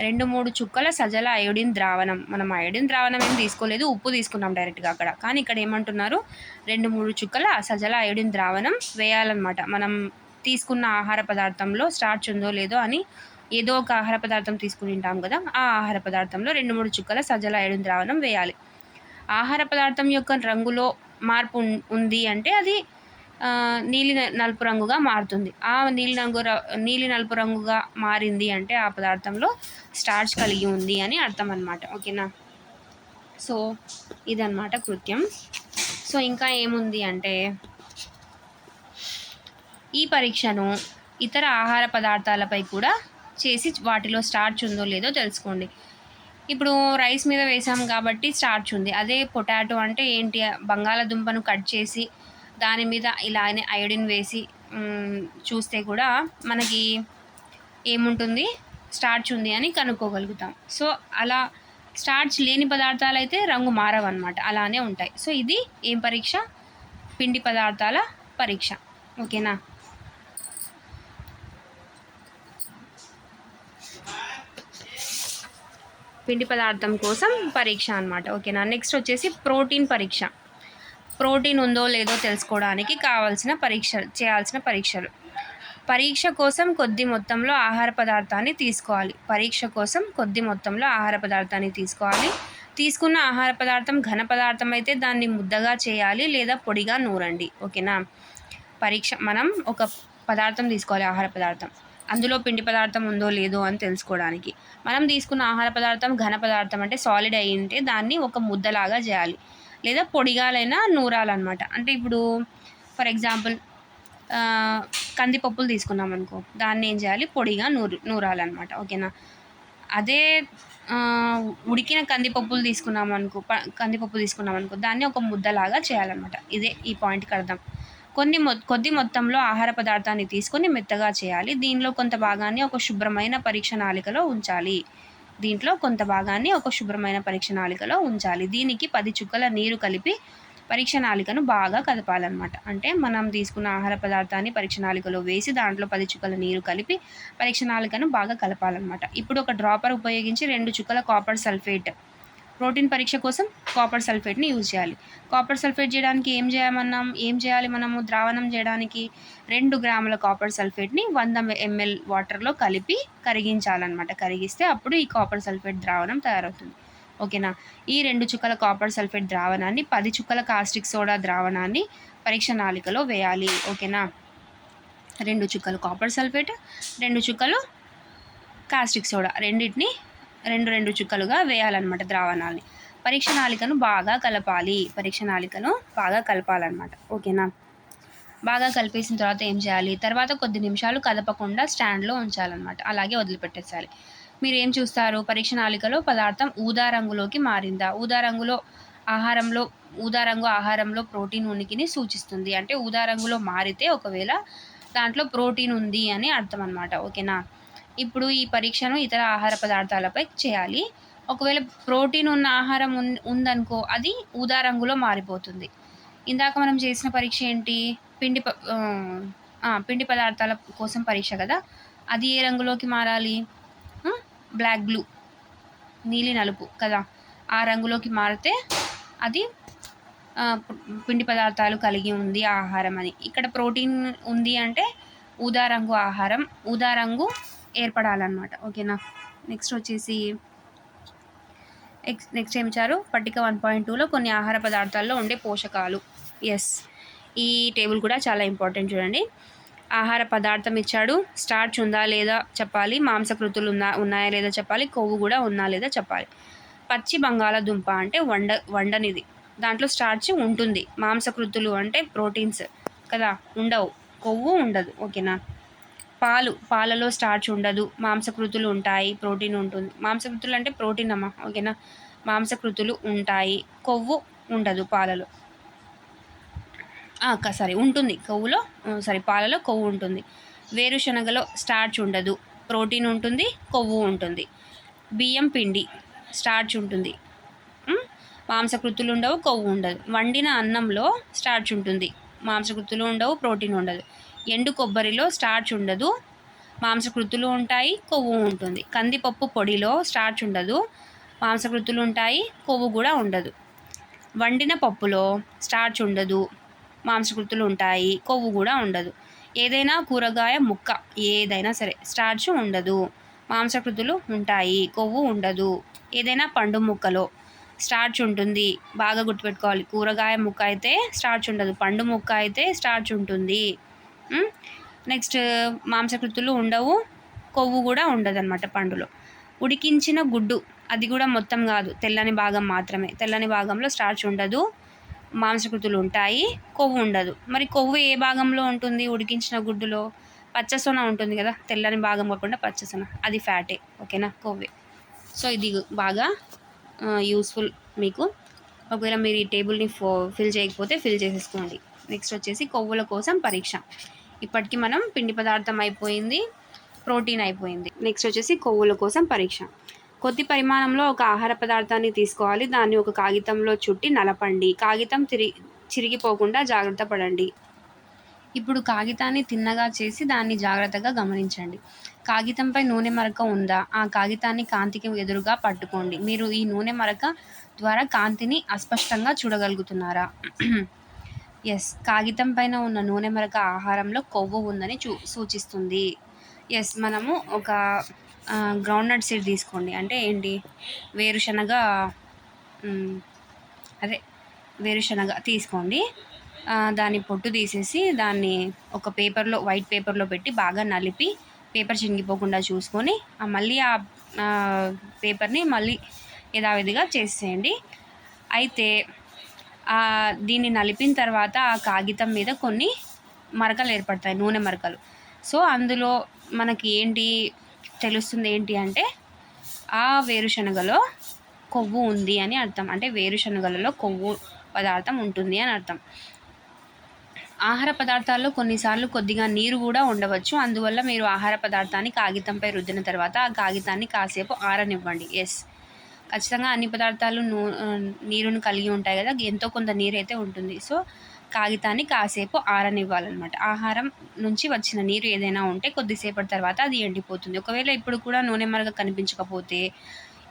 2-3 చుక్కల సజల అయోడిన్ ద్రావణం. మనం అయోడిన్ ద్రావణం ఏం తీసుకోలేదు, ఉప్పు తీసుకున్నాం డైరెక్ట్గా అక్కడ. కానీ ఇక్కడ ఏమంటున్నారు, 2-3 చుక్కల సజల అయోడిన్ ద్రావణం వేయాలన్నమాట. మనం తీసుకున్న ఆహార పదార్థంలో స్టార్చ్ ఉందో లేదో అని, ఏదో ఒక ఆహార పదార్థం తీసుకుని ఉంటాం కదా, ఆ ఆహార పదార్థంలో 2-3 చుక్కల సజల అయోడిన్ ద్రావణం వేయాలి. ఆహార పదార్థం యొక్క రంగులో మార్పు ఉంది అంటే అది నీలి నలుపు రంగుగా మారుతుంది. ఆ నీలి నలుపు రంగుగా మారింది అంటే ఆ పదార్థంలో స్టార్చ్ కలిగి ఉంది అని అర్థం అనమాట. ఓకేనా. సో ఇదన్నమాట కృత్యం. సో ఇంకా ఏముంది అంటే ఈ పరీక్షను ఇతర ఆహార పదార్థాలపై కూడా చేసి వాటిలో స్టార్చ్ ఉందో లేదో తెలుసుకోండి. ఇప్పుడు రైస్ మీద వేసాం కాబట్టి స్టార్చ్ ఉంది. అదే పొటాటో అంటే ఏంటి, బంగాళాదుంపను కట్ చేసి దాని మీద ఇలానే అయోడిన్ వేసి చూస్తే కూడా మనకి ఏముంటుంది, స్టార్చ్ ఉంది అని కనుక్కోగలుగుతాం. సో అలా స్టార్చ్ లేని పదార్థాలు అయితే రంగు మారవన్నమాట, అలానే ఉంటాయి. సో ఇది ఏం పరీక్ష, పిండి పదార్థాల పరీక్ష. ఓకేనా. పిండి పదార్థం కోసం పరీక్ష అనమాట. ఓకేనా. నెక్స్ట్ వచ్చేసి ప్రోటీన్ పరీక్ష. ప్రోటీన్ ఉందో లేదో తెలుసుకోవడానికి చేయాల్సిన పరీక్షలు. పరీక్ష కోసం కొద్ది మొత్తంలో ఆహార పదార్థాన్ని తీసుకోవాలి. తీసుకున్న ఆహార పదార్థం ఘన పదార్థం అయితే దాన్ని ముద్దగా చేయాలి లేదా పొడిగా నూరండి. ఓకేనా. మనం ఒక పదార్థం తీసుకోవాలి, ఆహార పదార్థం, అందులో పిండి పదార్థం ఉందో లేదో అని తెలుసుకోవడానికి. మనం తీసుకున్న ఆహార పదార్థం ఘన పదార్థం అంటే సాలిడ్ అయి ఉంటే దాన్ని ఒక ముద్దలాగా చేయాలి లేదా పొడిగాలైనా నూరాలన్నమాట. అంటే ఇప్పుడు ఫర్ ఎగ్జాంపుల్ కందిపప్పులు తీసుకున్నాం అనుకో, దాన్ని ఏం చేయాలి, పొడిగా నూరాలన్నమాట. ఓకేనా. అదే ఉడికిన కందిపప్పు తీసుకున్నాం అనుకో దాన్ని ఒక ముద్దలాగా చేయాలన్నమాట. ఇదే ఈ పాయింట్కి అర్థం. కొద్ది మొత్తంలో ఆహార పదార్థాన్ని తీసుకొని మెత్తగా చేయాలి. దీనిలో కొంత భాగాన్ని ఒక శుభ్రమైన పరీక్ష నాళికలో ఉంచాలి. దీనికి 10 చుక్కల నీరు కలిపి పరీక్ష నాళికను బాగా కదపాలన్నమాట. అంటే మనం తీసుకున్న ఆహార పదార్థాన్ని పరీక్ష నాళికలో వేసి దాంట్లో 10 చుక్కల నీరు కలిపి పరీక్ష నాళికను బాగా కలపాలన్నమాట. ఇప్పుడు ఒక డ్రాపర్ ఉపయోగించి 2 చుక్కల కాపర్ సల్ఫేట్, ప్రోటీన్ పరీక్ష కోసం కాపర్ సల్ఫేట్ని యూజ్ చేయాలి. కాపర్ సల్ఫేట్ చేయడానికి ఏం చేయాలి మనము, ద్రావణం చేయడానికి 2 గ్రాముల కాపర్ సల్ఫేట్ని 100 ml వాటర్లో కలిపి కరిగించాలన్నమాట. కరిగిస్తే అప్పుడు ఈ కాపర్ సల్ఫేట్ ద్రావణం తయారవుతుంది. ఓకేనా. ఈ 2 చుక్కల కాపర్ సల్ఫేట్ ద్రావణాన్ని 10 చుక్కల కాస్టిక్ సోడా ద్రావణాన్ని పరీక్ష నాళికలో వేయాలి. ఓకేనా. 2 చుక్కలు కాపర్ సల్ఫేట్, 2 చుక్కలు కాస్టిక్ సోడా, రెండింటిని 2 చుక్కలుగా వేయాలన్నమాట ద్రావణాన్ని. పరీక్ష నాళికను బాగా కలపాలన్నమాట. ఓకేనా. బాగా కలిపేసిన తర్వాత ఏం చేయాలి, తర్వాత కొద్ది నిమిషాలు కదపకుండా స్టాండ్లో ఉంచాలన్నమాట. అలాగే వదిలిపెట్టేసాలి. మీరు ఏం చూస్తారు, పరీక్ష నాళికలో పదార్థం ఊదా రంగులోకి మారిందా, ఊదా రంగు ఆహారంలో ప్రోటీన్ ఉనికిని సూచిస్తుంది. అంటే ఊదా రంగులో మారితే ఒకవేళ దాంట్లో ప్రోటీన్ ఉంది అని అర్థం అన్నమాట. ఓకేనా. ఇప్పుడు ఈ పరీక్షను ఇతర ఆహార పదార్థాలపై చేయాలి. ఒకవేళ ప్రోటీన్ ఉన్న ఆహారం ఉందనుకో, అది ఊదా రంగులో మారిపోతుంది. ఇందాక మనం చేసిన పరీక్ష ఏంటి, పిండి పదార్థాల కోసం పరీక్ష కదా, అది ఏ రంగులోకి మారాలి, బ్లాక్ బ్లూ, నీలి నలుపు కదా, ఆ రంగులోకి మారితే అది పిండి పదార్థాలు కలిగి ఉంది ఆహారం అని. ఇక్కడ ప్రోటీన్ ఉంది అంటే ఊదా రంగు ఏర్పడాలన్నమాట. ఓకేనా. నెక్స్ట్ వచ్చేసి నెక్స్ట్ ఏం ఇచ్చారు, పట్టిక 1.2లో కొన్ని ఆహార పదార్థాల్లో ఉండే పోషకాలు. ఈ టేబుల్ కూడా చాలా ఇంపార్టెంట్ చూడండి. ఆహార పదార్థం ఇచ్చాడు, స్టార్చ్ ఉందా లేదా చెప్పాలి, మాంసకృతులు ఉన్నాయా లేదా చెప్పాలి, కొవ్వు కూడా ఉందా లేదా చెప్పాలి. పచ్చి బంగాళాదుంప అంటే వండనిది, దాంట్లో స్టార్చ్ ఉంటుంది. మాంసకృతులు అంటే ప్రోటీన్స్ కదా, ఉండవు, కొవ్వు ఉండదు. ఓకేనా. పాలలో స్టార్చ్ ఉండదు, మాంసకృతులు ఉంటాయి, ప్రోటీన్ ఉంటుంది. మాంసకృతులు అంటే ప్రోటీన్ అమ్మా. ఓకేనా. మాంసకృతులు ఉంటాయి, కొవ్వు ఉండదు పాలలో. ఉంటుంది, పాలలో కొవ్వు ఉంటుంది. వేరుశనగలో స్టార్చ్ ఉండదు, ప్రోటీన్ ఉంటుంది, కొవ్వు ఉంటుంది. బియ్యం పిండి స్టార్చ్ ఉంటుంది, మాంసకృతులు ఉండవు, కొవ్వు ఉండదు. వండిన అన్నంలో స్టార్చ్ ఉంటుంది, మాంసకృతులు ఉండవు, ప్రోటీన్ ఉండదు. ఎండు కొబ్బరిలో స్టార్చ్ ఉండదు, మాంసకృతులు ఉంటాయి, కొవ్వు ఉంటుంది. కందిపప్పు పొడిలో స్టార్చ్ ఉండదు, మాంసకృతులు ఉంటాయి, కొవ్వు కూడా ఉండదు. వండిన పప్పులో స్టార్చ్ ఉండదు, మాంసకృతులు ఉంటాయి, కొవ్వు కూడా ఉండదు. ఏదైనా కూరగాయ ముక్క ఏదైనా సరే స్టార్చ్ ఉండదు, మాంసకృతులు ఉంటాయి, కొవ్వు ఉండదు. ఏదైనా పండు ముక్కలో స్టార్చ్ ఉంటుంది. బాగా గుర్తుపెట్టుకోవాలి. కూరగాయ ముక్క అయితే స్టార్చ్ ఉండదు. పండు ముక్క అయితే స్టార్చ్ ఉంటుంది. నెక్స్ట్ మాంసకృతులు ఉండవు. కొవ్వు కూడా ఉండదన్నమాట పండులో. ఉడికించిన గుడ్డు, అది కూడా మొత్తం కాదు, తెల్లని భాగం మాత్రమే. తెల్లని భాగంలో స్టార్చ్ ఉండదు, మాంసకృతులు ఉంటాయి, కొవ్వు ఉండదు. మరి కొవ్వు ఏ భాగంలో ఉంటుంది? ఉడికించిన గుడ్డులో పచ్చసొన ఉంటుంది కదా, తెల్లని భాగం కాకుండా పచ్చసొన, అది ఫ్యాటే. ఓకేనా, కొవ్వే. సో ఇది బాగా యూస్ఫుల్ మీకు. ఒకవేళ మీరు ఈ టేబుల్ని ఫిల్ చేయకపోతే ఫిల్ చేసేసుకోండి. నెక్స్ట్ వచ్చేసి కొవ్వుల కోసం పరీక్ష. ఇప్పటికి మనం పిండి పదార్థం అయిపోయింది, ప్రోటీన్ అయిపోయింది. నెక్స్ట్ వచ్చేసి కొవ్వుల కోసం పరీక్ష. కొద్ది పరిమాణంలో ఒక ఆహార పదార్థాన్ని తీసుకోవాలి. దాన్ని ఒక కాగితంలో చుట్టి నలపండి. కాగితం చిరిగిపోకుండా జాగ్రత్త పడండి. ఇప్పుడు కాగితాన్ని తిన్నగా చేసి దాన్ని జాగ్రత్తగా గమనించండి. కాగితంపై నూనె మరక ఉందా? ఆ కాగితాన్ని కాంతికి ఎదురుగా పట్టుకోండి. మీరు ఈ నూనె మరక ద్వారా కాంతిని అస్పష్టంగా చూడగలుగుతున్నారా? ఎస్, కాగితం పైన ఉన్న నూనె మరక ఆహారంలో కొవ్వు ఉందని సూచిస్తుంది. ఎస్, మనము ఒక గ్రౌండ్నట్ సీడ్ తీసుకోండి. అంటే ఏంటి? వేరుశనగ, వేరుశనగ తీసుకోండి. దాన్ని పొట్టు తీసేసి దాన్ని ఒక పేపర్లో, వైట్ పేపర్లో పెట్టి బాగా నలిపి, పేపర్ చినిగిపోకుండా చూసుకొని మళ్ళీ ఆ పేపర్ని మళ్ళీ యథావిధిగా చేసేయండి. అయితే దీన్ని నలిపిన తర్వాత ఆ కాగితం మీద కొన్ని మరకలు ఏర్పడతాయి, నూనె మరకలు. సో అందులో మనకి ఏంటి తెలుస్తుంది ఏంటి అంటే ఆ వేరుశనగలో కొవ్వు ఉంది అని అర్థం. అంటే వేరుశనగలలో కొవ్వు పదార్థం ఉంటుంది అని అర్థం. ఆహార పదార్థాల్లో కొన్నిసార్లు కొద్దిగా నీరు కూడా ఉండవచ్చు. అందువల్ల మీరు ఆహార పదార్థాన్ని కాగితంపై రుద్దిన తర్వాత ఆ కాగితాన్ని కాసేపు ఆరనివ్వండి. ఎస్, ఖచ్చితంగా అన్ని పదార్థాలు నీరును కలిగి ఉంటాయి కదా, ఎంతో కొంత నీరు అయితే ఉంటుంది. సో కాగితాన్ని కాసేపు ఆరనివ్వాలన్నమాట. ఆహారం నుంచి వచ్చిన నీరు ఏదైనా ఉంటే కొద్దిసేపటి తర్వాత అది ఎండిపోతుంది. ఒకవేళ ఇప్పుడు కూడా నూనె మరక కనిపించకపోతే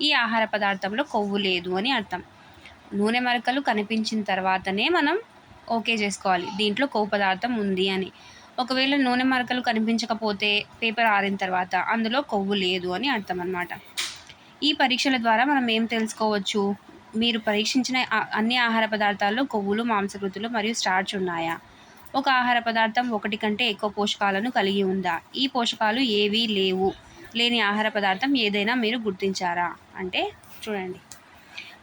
ఈ ఆహార పదార్థంలో కొవ్వు లేదు అని అర్థం. నూనె మరకలు కనిపించిన తర్వాతనే మనం ఓకే చేసుకోవాలి, దీంట్లో కొవ్వు పదార్థం ఉంది అని. ఒకవేళ నూనె మరకలు కనిపించకపోతే పేపర్ ఆరిన తర్వాత అందులో కొవ్వు లేదు అని అర్థం అన్నమాట. ఈ పరీక్షల ద్వారా మనం ఏం తెలుసుకోవచ్చు? మీరు పరీక్షించిన అన్ని ఆహార పదార్థాల్లో కొవ్వులు, మాంసకృతులు మరియు స్టార్చ్ ఉన్నాయా? ఒక ఆహార పదార్థం ఒకటి కంటే ఎక్కువ పోషకాలను కలిగి ఉందా? ఈ పోషకాలు ఏవీ లేని ఆహార పదార్థం ఏదైనా మీరు గుర్తించారా? అంటే చూడండి,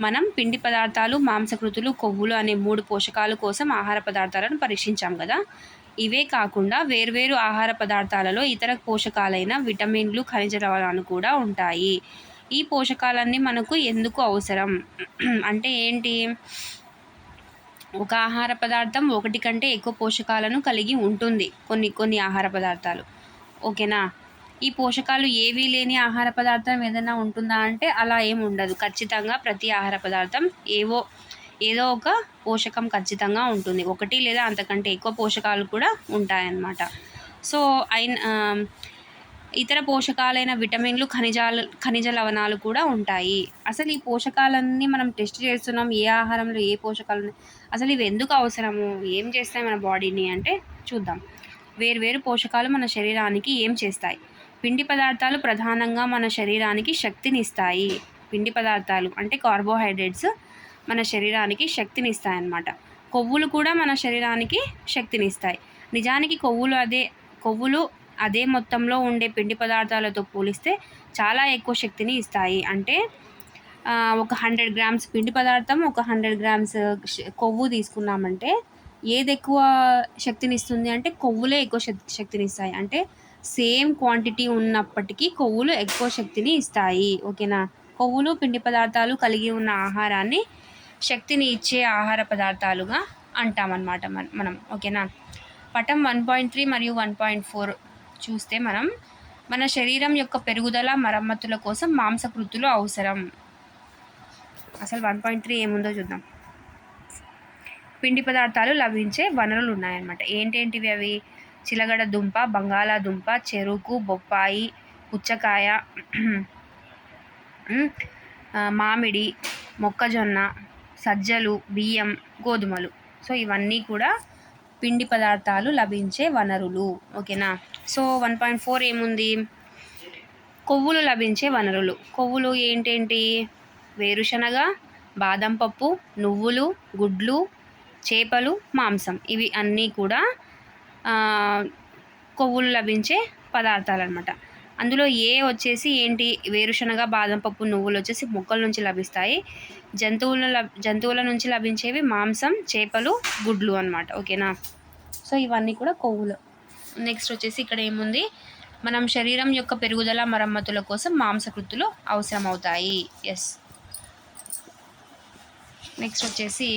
మనం పిండి పదార్థాలు, మాంసకృతులు, కొవ్వులు అనే 3 పోషకాల కోసం ఆహార పదార్థాలను పరీక్షించాం కదా. ఇవే కాకుండా వేర్వేరు ఆహార పదార్థాలలో ఇతర పోషకాలైన విటమిన్లు, ఖనిజ లవణాలు కూడా ఉంటాయి. ఈ పోషకాలన్నీ మనకు ఎందుకు అవసరం అంటే ఏంటి? ఒక ఆహార పదార్థం ఒకటి కంటే ఎక్కువ పోషకాలను కలిగి ఉంటుంది, కొన్ని ఆహార పదార్థాలు. ఓకేనా? ఈ పోషకాలు ఏవీ లేని ఆహార పదార్థం ఏదైనా ఉంటుందా అంటే అలా ఏమి ఉండదు. ఖచ్చితంగా ప్రతి ఆహార పదార్థం ఏదో ఒక పోషకం ఖచ్చితంగా ఉంటుంది. ఒకటి లేదా అంతకంటే ఎక్కువ పోషకాలు కూడా ఉంటాయన్నమాట. సో ఇతర పోషకాలైన విటమిన్లు, ఖనిజ లవణాలు కూడా ఉంటాయి. అసలు ఈ పోషకాలన్నీ మనం టెస్ట్ చేస్తున్నాం, ఏ ఆహారంలో ఏ పోషకాలు, అసలు ఇవి ఎందుకు అవసరము, ఏం చేస్తాయి మన బాడీని అంటే చూద్దాం. వేర్వేరు పోషకాలు మన శరీరానికి ఏం చేస్తాయి? పిండి పదార్థాలు ప్రధానంగా మన శరీరానికి శక్తినిస్తాయి. పిండి పదార్థాలు అంటే కార్బోహైడ్రేట్స్ మన శరీరానికి శక్తినిస్తాయి అన్నమాట. కొవ్వులు కూడా మన శరీరానికి శక్తినిస్తాయి. నిజానికి కొవ్వులు అదే మొత్తంలో ఉండే పిండి పదార్థాలతో పోలిస్తే చాలా ఎక్కువ శక్తిని ఇస్తాయి. అంటే ఒక 100 గ్రామ్స్ పిండి పదార్థం, ఒక 100 గ్రామ్స్ కొవ్వు తీసుకున్నామంటే ఏది ఎక్కువ శక్తినిస్తుంది అంటే కొవ్వులే ఎక్కువ శక్తినిస్తాయి. అంటే సేమ్ క్వాంటిటీ ఉన్నప్పటికీ కొవ్వులు ఎక్కువ శక్తిని ఇస్తాయి. ఓకేనా? కొవ్వులు, పిండి పదార్థాలు కలిగి ఉన్న ఆహారాన్ని శక్తిని ఇచ్చే ఆహార పదార్థాలుగా అంటామన్నమాట మనం. ఓకేనా? పటం 1.3 మరియు 1.4 చూస్తే మన శరీరం యొక్క పెరుగుదల, మరమ్మతుల కోసం మాంసకృతులు అవసరం. అసలు 1.3 ఏముందో చూద్దాం. పిండి పదార్థాలు లభించే వనరులు ఉన్నాయన్నమాట. ఏంటేంటివి అవి? చిలగడ దుంప, బంగాళాదుంప, చెరుకు, బొప్పాయి, పుచ్చకాయ, మామిడి, మొక్కజొన్న, సజ్జలు, బియ్యం, గోధుమలు. సో ఇవన్నీ కూడా పిండి పదార్థాలు లభించే వనరులు. ఓకేనా? సో 1.4 ఏముంది? కొవ్వులు లభించే వనరులు. కొవ్వులు ఏంటేంటి? వేరుశనగ, బాదం పప్పు, నువ్వులు, గుడ్లు, చేపలు, మాంసం ఇవి అన్నీ కూడా కొవ్వులు లభించే పదార్థాలన్నమాట. అందులో ఏ వచ్చేసి ఏంటి, వేరుశనగ, బాదం పప్పు, నువ్వులు వచ్చేసి మొక్కల నుంచి లభిస్తాయి. జంతువుల నుంచి లభించేవి మాంసం, చేపలు, గుడ్లు అన్నమాట. ఓకేనా. సో ఇవన్నీ కూడా కొవ్వులు. నెక్స్ట్ వచ్చేసి ఇక్కడ ఏముంది, మనం శరీరం యొక్క పెరుగుదల మరమ్మతుల కోసం మాంసకృతులు అవసరం అవుతాయి. ఎస్. నెక్స్ట్ వచ్చేసి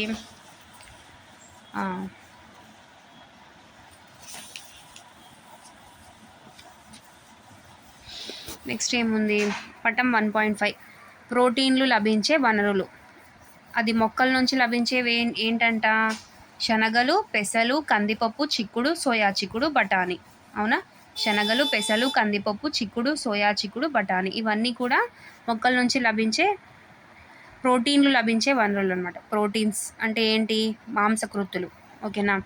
నెక్స్ట్ ఏముంది, పటం 1.5 ప్రోటీన్లు లభించే వనరులు. అది మొక్కల నుంచి లభించేవి ఏంటంట, శనగలు, పెసలు, కందిపప్పు, చిక్కుడు, సోయా చిక్కుడు, బఠానీ. అవునా, శనగలు, పెసలు, కందిపప్పు, చిక్కుడు, సోయా చిక్కుడు, బఠానీ ఇవన్నీ కూడా మొక్కల నుంచి లభించే ప్రోటీన్లు లభించే వనరులు అనమాట. ప్రోటీన్స్ అంటే ఏంటి, మాంసకృతులు. ఓకేనా.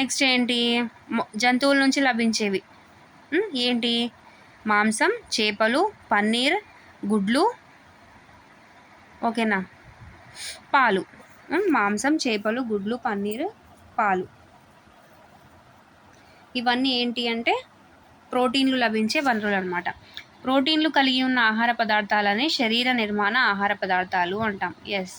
నెక్స్ట్ ఏంటి, జంతువుల నుంచి లభించేవి ఏంటి, మాంసం, చేపలు, పన్నీర్, గుడ్లు. ఓకేనా, పాలు. మాంసం, చేపలు, గుడ్లు, పన్నీర్, పాలు ఇవన్నీ ఏంటి అంటే ప్రోటీన్లు లభించే వనరులు అనమాట. ప్రోటీన్లు కలిగి ఉన్న ఆహార పదార్థాలని శరీర నిర్మాణ ఆహార పదార్థాలు అంటాం. ఎస్.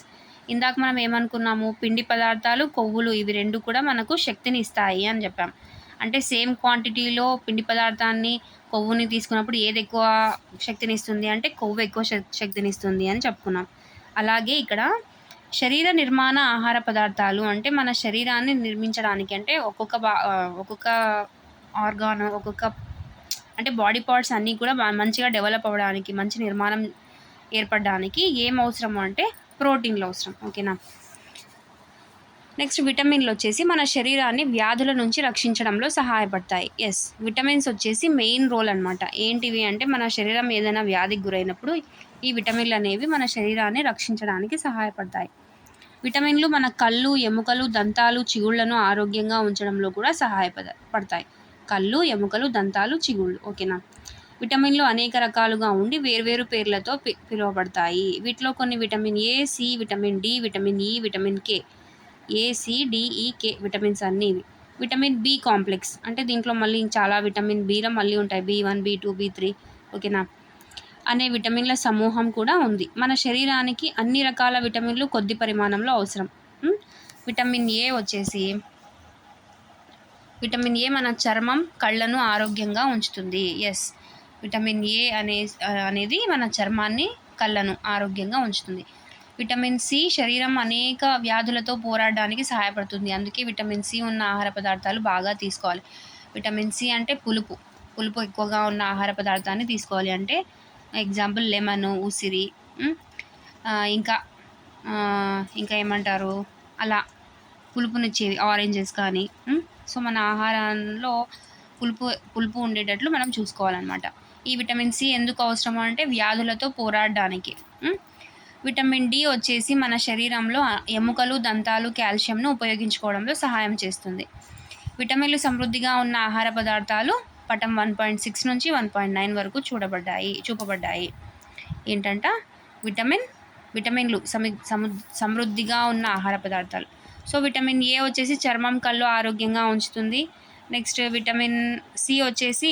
ఇందాక మనం ఏమనుకున్నాము, పిండి పదార్థాలు, కొవ్వులు ఇవి రెండు కూడా మనకు శక్తిని ఇస్తాయి అని చెప్పాం. అంటే సేమ్ క్వాంటిటీలో పిండి పదార్థాన్ని, కొవ్వుని తీసుకున్నప్పుడు ఏది ఎక్కువ శక్తిని ఇస్తుంది అంటే కొవ్వు ఎక్కువ శక్తిని ఇస్తుంది అని చెప్పుకున్నాం. అలాగే ఇక్కడ శరీర నిర్మాణ ఆహార పదార్థాలు అంటే మన శరీరాన్ని నిర్మించడానికి, అంటే ఒక్కొక్క ఆర్గాన్, ఒక్కొక్క అంటే బాడీ పార్ట్స్ అన్నీ కూడా మంచిగా డెవలప్ అవ్వడానికి, మంచి నిర్మాణం ఏర్పడడానికి ఏం అవసరము అంటే ప్రోటీన్లు అవసరం. ఓకేనా. నెక్స్ట్ విటమిన్లు వచ్చేసి మన శరీరాన్ని వ్యాధుల నుంచి రక్షించడంలో సహాయపడతాయి. ఎస్, విటమిన్స్ వచ్చేసి మెయిన్ రోల్ అనమాట. ఏంటివి అంటే మన శరీరం ఏదైనా వ్యాధికి గురైనప్పుడు ఈ విటమిన్లు అనేవి మన శరీరాన్ని రక్షించడానికి సహాయపడతాయి. విటమిన్లు మన కళ్ళు, ఎముకలు, దంతాలు, చిగుళ్లను ఆరోగ్యంగా ఉంచడంలో కూడా సహాయపడతాయి. కళ్ళు, ఎముకలు, దంతాలు, చిగుళ్ళు. ఓకేనా. విటమిన్లు అనేక రకాలుగా ఉండి వేర్వేరు పేర్లతో పిలువబడతాయి. వీటిలో కొన్ని vitamin A, C, vitamin D, vitamin E, vitamin K. A, C, D, E, K vitamins అన్నీ ఇవి. విటమిన్ బి కాంప్లెక్స్ అంటే దీంట్లో మళ్ళీ చాలా విటమిన్ బిలో మళ్ళీ ఉంటాయి, B1, B2, B3. ఓకేనా, అనే విటమిన్ల సమూహం కూడా ఉంది. మన శరీరానికి అన్ని రకాల విటమిన్లు కొద్ది పరిమాణంలో అవసరం. విటమిన్ ఏ వచ్చేసి, విటమిన్ ఏ మన చర్మం, కళ్ళను ఆరోగ్యంగా ఉంచుతుంది. ఎస్, విటమిన్ ఏ అనేది మన చర్మాన్ని, కళ్ళను ఆరోగ్యంగా ఉంచుతుంది. విటమిన్ సి శరీరం అనేక వ్యాధులతో పోరాడడానికి సహాయపడుతుంది. అందుకే విటమిన్ సి ఉన్న ఆహార పదార్థాలు బాగా తీసుకోవాలి. విటమిన్ సి అంటే పులుపు ఎక్కువగా ఉన్న ఆహార పదార్థాన్ని తీసుకోవాలి. అంటే ఎగ్జాంపుల్ లెమన్, ఉసిరి, ఇంకా ఏమంటారు, అలా పులుపునిచ్చేవి ఆరెంజెస్ కానీ. సో మన ఆహారంలో పులుపు ఉండేటట్లు మనం చూసుకోవాలన్నమాట. ఈ విటమిన్ సి ఎందుకు అవసరము అంటే వ్యాధులతో పోరాడడానికి. విటమిన్ డి వచ్చేసి మన శరీరంలో ఎముకలు, దంతాలు, కాల్షియంను ఉపయోగించుకోవడంలో సహాయం చేస్తుంది. విటమిన్లు సమృద్ధిగా ఉన్న ఆహార పదార్థాలు పటం 1.6 నుంచి 1.9 వరకు చూపబడ్డాయి. ఏంటంట, విటమిన్లు సమృద్ధిగా ఉన్న ఆహార పదార్థాలు. సో విటమిన్ ఏ వచ్చేసి చర్మం, కళ్ళు ఆరోగ్యంగా ఉంచుతుంది. నెక్స్ట్ విటమిన్ సి వచ్చేసి